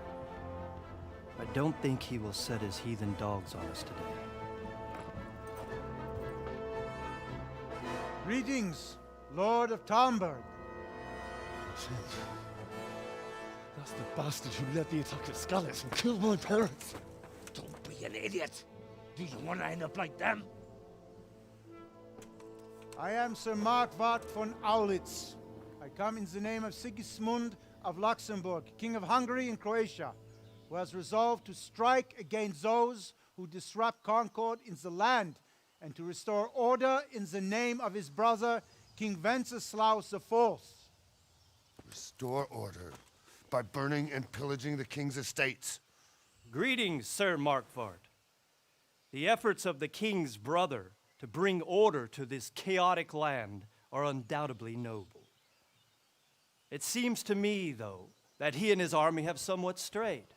N: I don't think he will set his heathen dogs on us today.
J: Greetings, Lord of Talmberg.
E: That's the bastard who led the attack at Skalitz and killed my parents.
K: Don't be an idiot. Do you want to end up like them?
J: I am Sir Markwart von Aulitz. I come in the name of Sigismund of Luxembourg, King of Hungary and Croatia, who has resolved to strike against those who disrupt concord in the land and to restore order in the name of his brother, King Wenceslaus IV.
M: Restore order by burning and pillaging the king's estates.
N: Greetings, Sir Markwart. The efforts of the king's brother to bring order to this chaotic land are undoubtedly noble. It seems to me, though, that he and his army have somewhat strayed.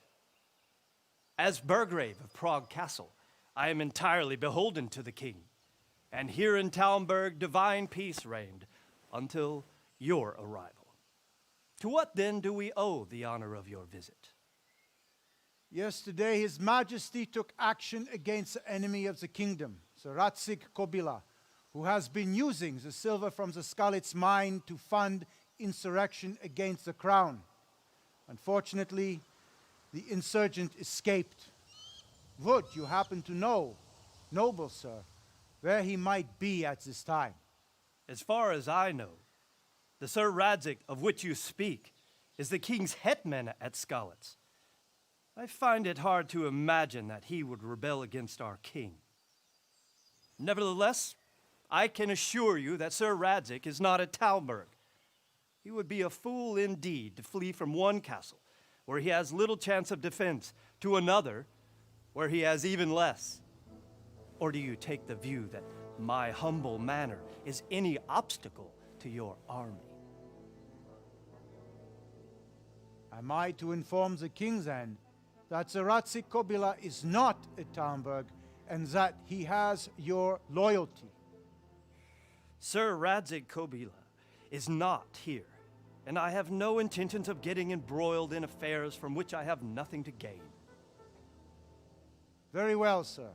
N: As Burgrave of Prague Castle, I am entirely beholden to the king, and here in Talmberg divine peace reigned until your arrival. To what then do we owe the honor of your visit?
J: Yesterday, His Majesty took action against the enemy of the kingdom, Sir Radzig Kobyla, who has been using the silver from the Skalitz mine to fund insurrection against the crown. Unfortunately, the insurgent escaped. Would you happen to know, noble sir, where he might be at this time?
N: As far as I know, the Sir Radzig of which you speak is the king's hetman at Skalitz. I find it hard to imagine that he would rebel against our king. Nevertheless, I can assure you that Sir Radzig is not at Talmberg. He would be a fool indeed to flee from one castle, where he has little chance of defense, to another, where he has even less. Or do you take the view that my humble manner is any obstacle to your army?
J: Am I to inform the king then that Sir Radzig Kobyla is not at Talmberg and that he has your loyalty?
N: Sir Radzig Kobyla is not here, and I have no intentions of getting embroiled in affairs from which I have nothing to gain.
J: Very well, sir.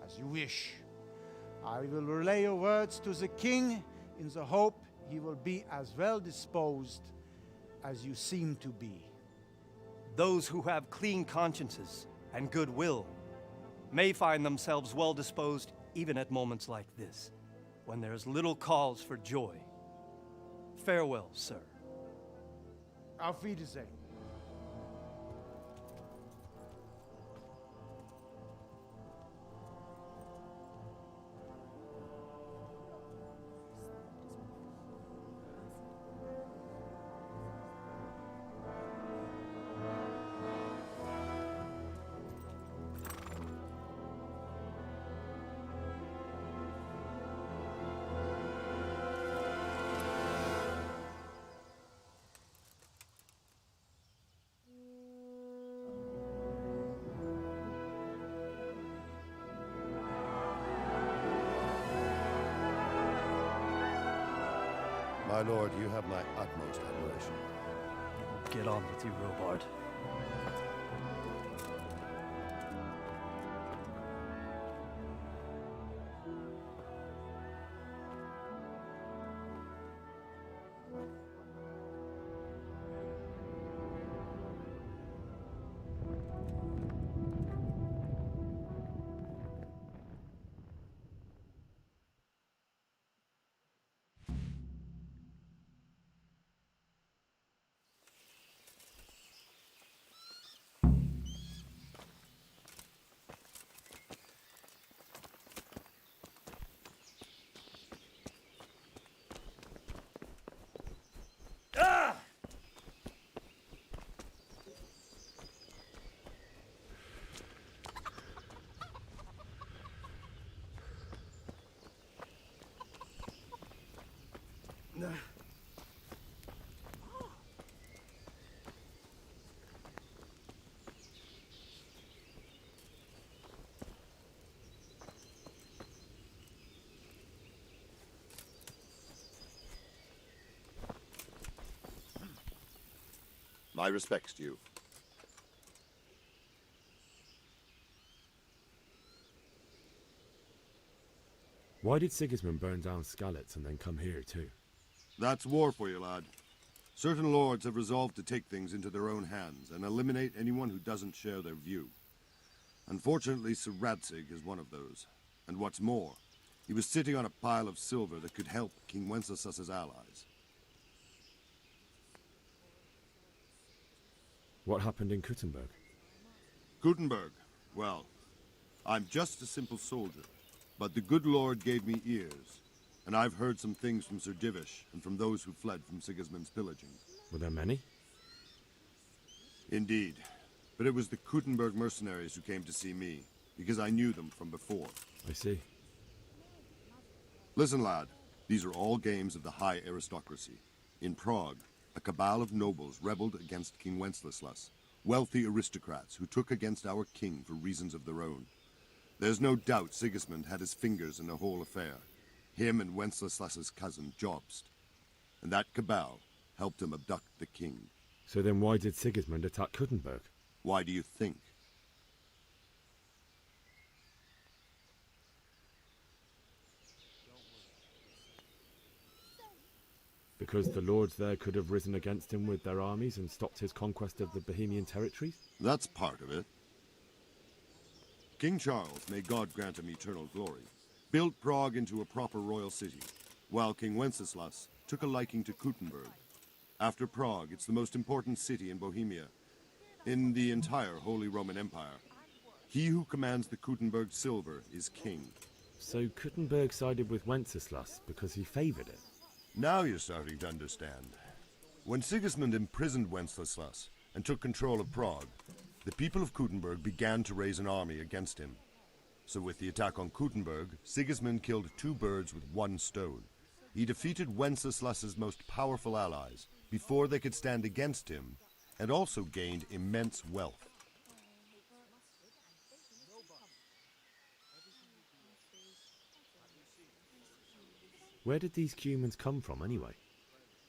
J: As you wish. I will relay your words to the king in the hope he will be as well disposed as you seem to be.
N: Those who have clean consciences and goodwill may find themselves well disposed even at moments like this, when there is little cause for joy. Farewell, sir.
J: Auf Wiedersehen.
M: My lord, you have my utmost admiration.
N: Get on with you, Robard.
C: My respects to you.
A: Why did Sigismund burn down Skalitz and then come here too?
C: That's war for you, lad. Certain lords have resolved to take things into their own hands and eliminate anyone who doesn't share their view. Unfortunately, Sir Radzig is one of those. And what's more, he was sitting on a pile of silver that could help King Wenceslas's allies.
A: What happened in Kuttenberg?
C: Kuttenberg? Well, I'm just a simple soldier, but the good Lord gave me ears, and I've heard some things from Sir Divish and from those who fled from Sigismund's pillaging.
A: Were there many?
C: Indeed, but it was the Kuttenberg mercenaries who came to see me, because I knew them from before.
A: I see.
C: Listen, lad, these are all games of the high aristocracy. In Prague, a cabal of nobles rebelled against King Wenceslas, wealthy aristocrats who took against our king for reasons of their own. There's no doubt Sigismund had his fingers in the whole affair. Him and Wenceslas's cousin, Jobst. And that cabal helped him abduct the king.
A: So then why did Sigismund attack Kuttenberg?
C: Why do you think?
A: Because the lords there could have risen against him with their armies and stopped his conquest of the Bohemian territories?
C: That's part of it. King Charles, may God grant him eternal glory, built Prague into a proper royal city, while King Wenceslas took a liking to Kuttenberg. After Prague, it's the most important city in Bohemia, in the entire Holy Roman Empire. He who commands the Kuttenberg silver is king.
A: So Kuttenberg sided with Wenceslas because he favoured it?
C: Now you're starting to understand. When Sigismund imprisoned Wenceslas and took control of Prague, the people of Kuttenberg began to raise an army against him. So with the attack on Kuttenberg, Sigismund killed two birds with one stone. He defeated Wenceslas's most powerful allies before they could stand against him, and also gained immense wealth.
A: Where did these humans come from anyway?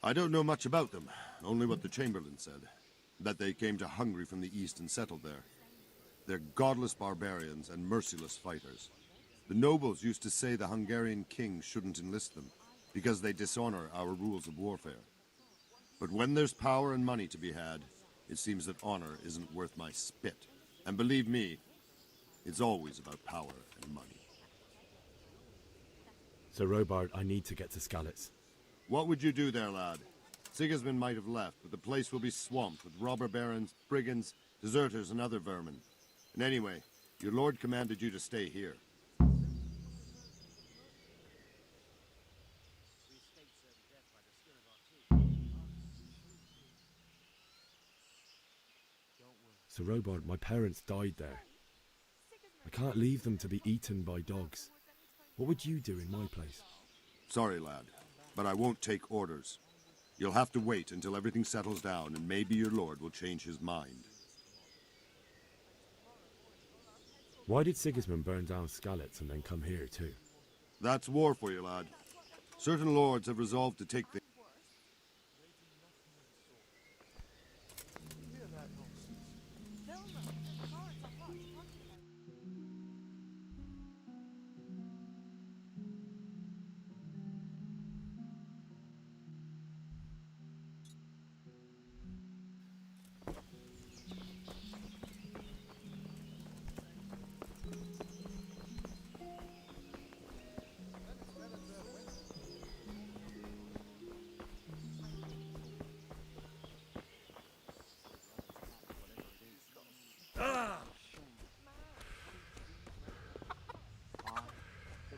C: I don't know much about them, only what the Chamberlain said. That they came to Hungary from the east and settled there. They're godless barbarians and merciless fighters. The nobles used to say the Hungarian king shouldn't enlist them, because they dishonor our rules of warfare. But when there's power and money to be had, it seems that honor isn't worth my spit. And believe me, it's always about power and money.
A: So Robard, I need to get to Skalitz.
C: What would you do there, lad? Sigismund might have left, but the place will be swamped with robber barons, brigands, deserters, and other vermin. And anyway, your lord commanded you to stay here.
A: So Robard, my parents died there. I can't leave them to be eaten by dogs. What would you do in my place?
C: Sorry, lad, but I won't take orders. You'll have to wait until everything settles down, and maybe your lord will change his mind.
A: Why did Sigismund burn down Skalitz and then come here too?
C: That's war for you, lad. Certain lords have resolved to take things.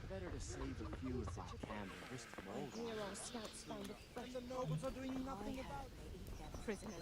D: Better to save a few if I can than risk them all.
L: Here our scouts found a fresh
K: And the nobles are doing nothing about it.
L: prisoners.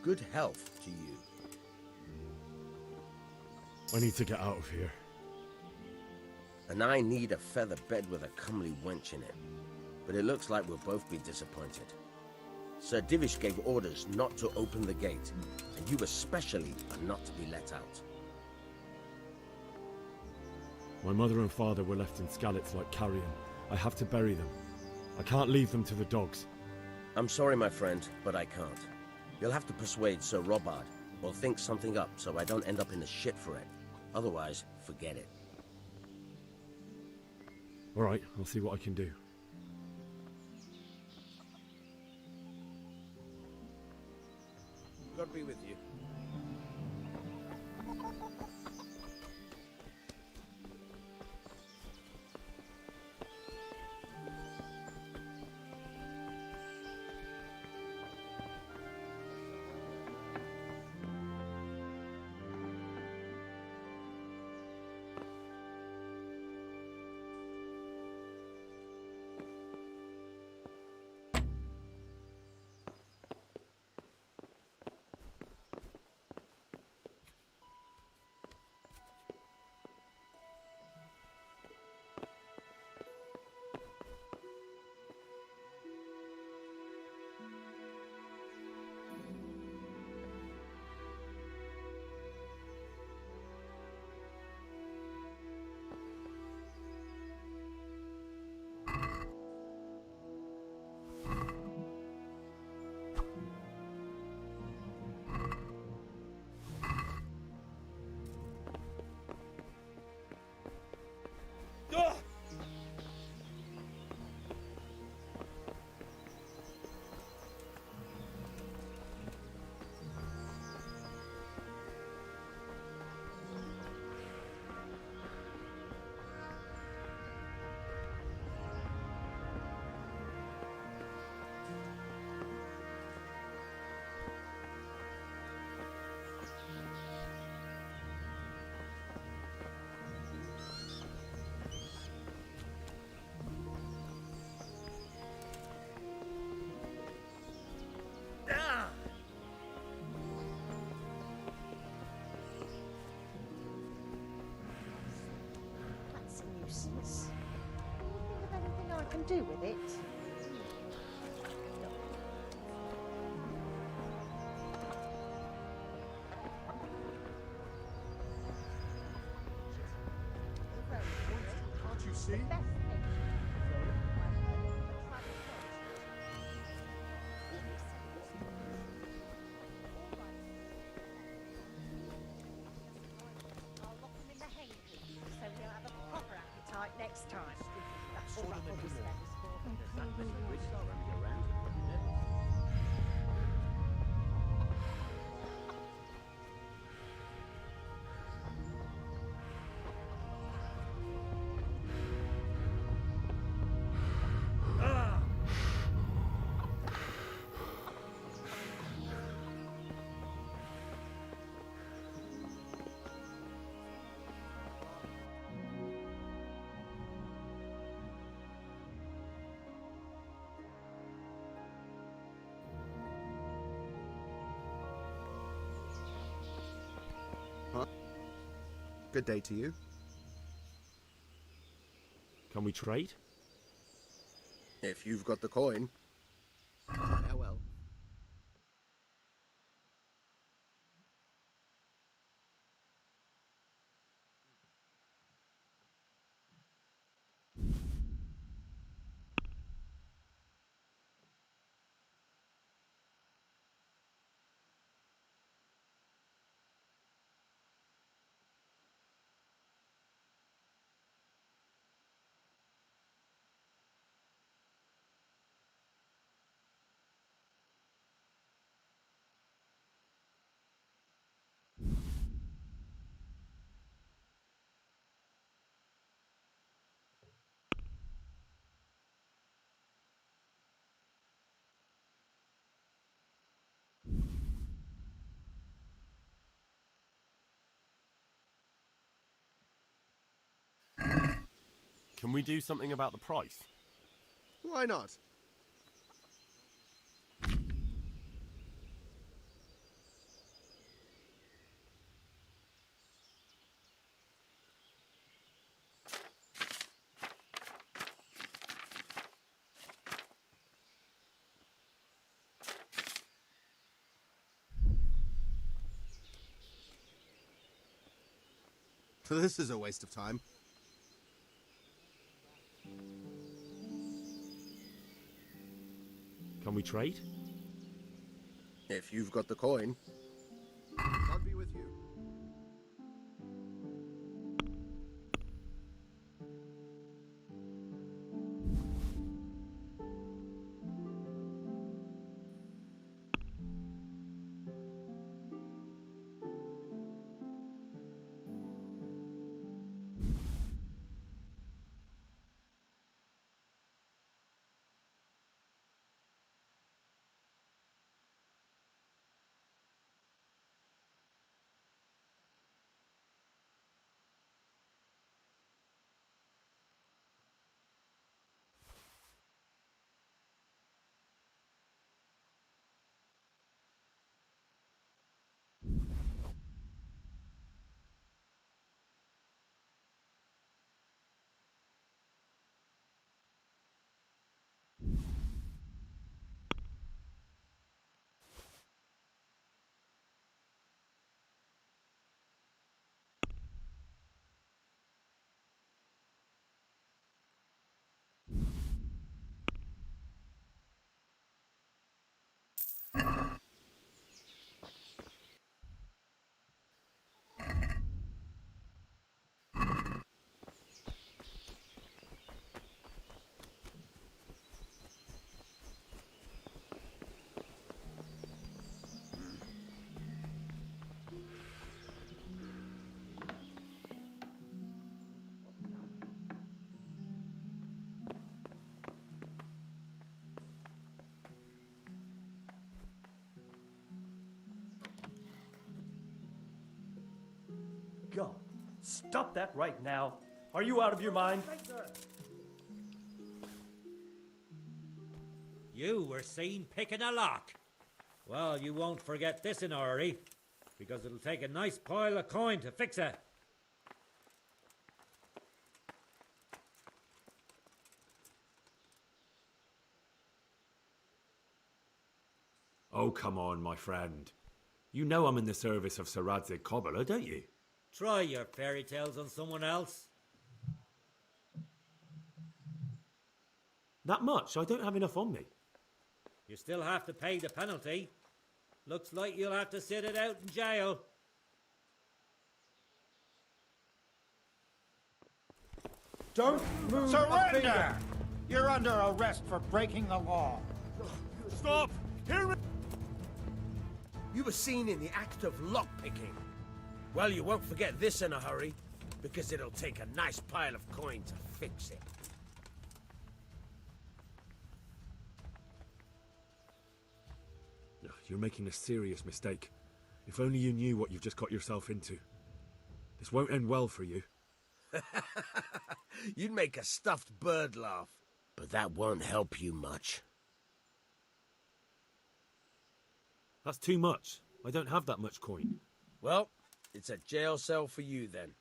G: Good health to you.
A: I need to get out of here.
G: And I need a feather bed with a comely wench in it. But it looks like we'll both be disappointed. Sir Divish gave orders not to open the gate, and you especially are not to be let out.
A: My mother and father were left in Skalitz like carrion. I have to bury them. I can't leave them to the dogs.
G: I'm sorry, my friend, but I can't. You'll have to persuade Sir Robard, or think something up so I don't end up in the shit for it. Otherwise, forget it.
A: All right, I'll see what I can do.
G: God be with you.
V: That's a nuisance. Do you have anything I can do with it?
S: Can't you see?
V: I'll lock them in the hay pit, so we'll have a proper appetite next time. That's all right, obviously.
W: Huh? Good day to you.
A: Can we trade?
G: If you've got the coin.
W: Oh well.
A: Can we do something about the price?
W: Why not? This is a waste of time.
A: Can we trade?
W: If you've got the coin. God be with you.
N: God, stop that right now. Are you out of your mind?
R: You were seen picking a lock. Well, you won't forget this in a hurry, because it'll take a nice pile of coin to fix it.
A: Oh, come on, my friend. You know I'm in the service of Sir Radzig Kobyla, don't you?
R: Try your fairy tales on someone else.
A: That much? I don't have enough on me.
R: You still have to pay the penalty. Looks like you'll have to sit it out in jail.
B: Don't move. Surrender! You're under arrest for breaking the law.
H: Stop! Here! You were seen in the act of lockpicking. Well, you won't forget this in a hurry, because it'll take a nice pile of coin to fix it.
A: You're making a serious mistake. If only you knew what you've just got yourself into. This won't end well for you.
G: You'd make a stuffed bird laugh, but that won't help you much.
A: That's too much. I don't have that much coin.
G: Well, it's a jail cell for you then.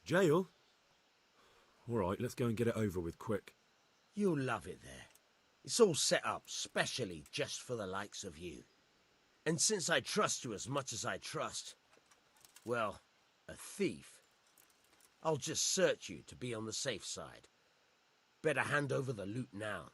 A: Jail? All right, let's go and get it over with quick.
G: You'll love it there. It's all set up specially just for the likes of you. And since I trust you as much as I trust, well, a thief, I'll just search you to be on the safe side. Better hand over the loot now.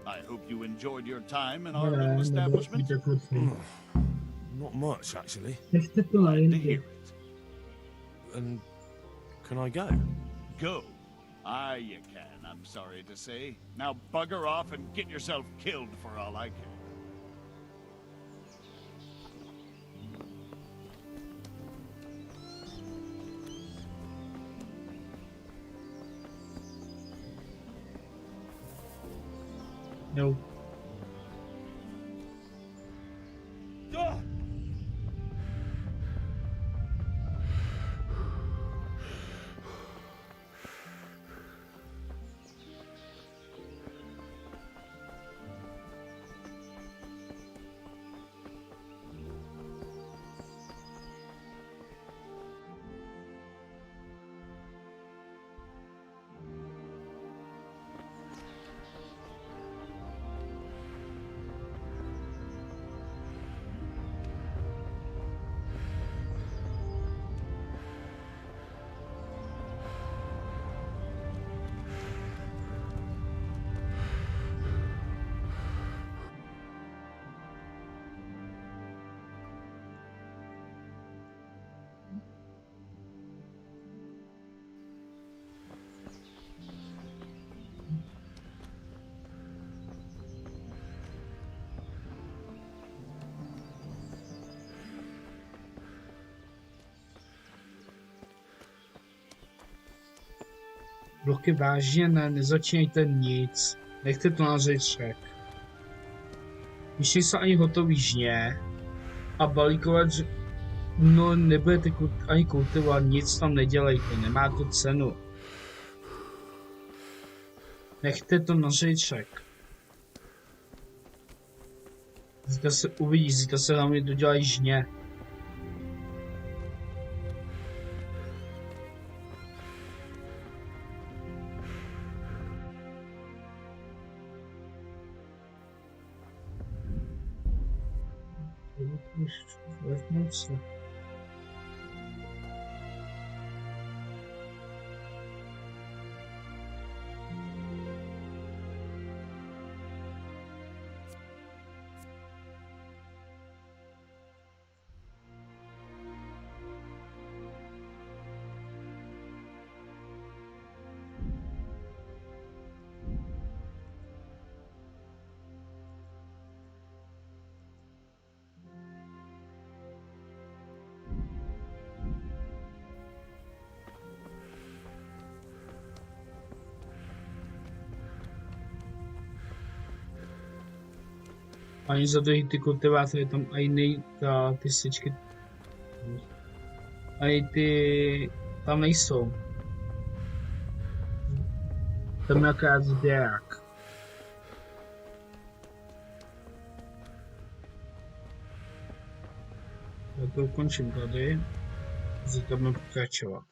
U: I hope you enjoyed your time in our little establishment.
A: Not much, actually.
U: Glad to hear it.
A: And can I go?
U: Go? Aye, you can, I'm sorry to say. Now bugger off and get yourself killed for all I care.
O: No. Bloky vážně ne, nezačínejte nic. Nechte to na zítřek. Když nejsou ani hotový žně a balíkovat, no nebudete ani kultivovat, nic tam nedělejte, nemá to cenu. Nechte to na zítřek. Zítra se uvidí, zítra se hlavně dodělají žně. Vezmu se. Ani za druhý ty kultivátory tam ani ty sečky. Ani ty tam nejsou. Tam je akorát sběrák. Já to ukončím tady. Zítra budeme pokračovat.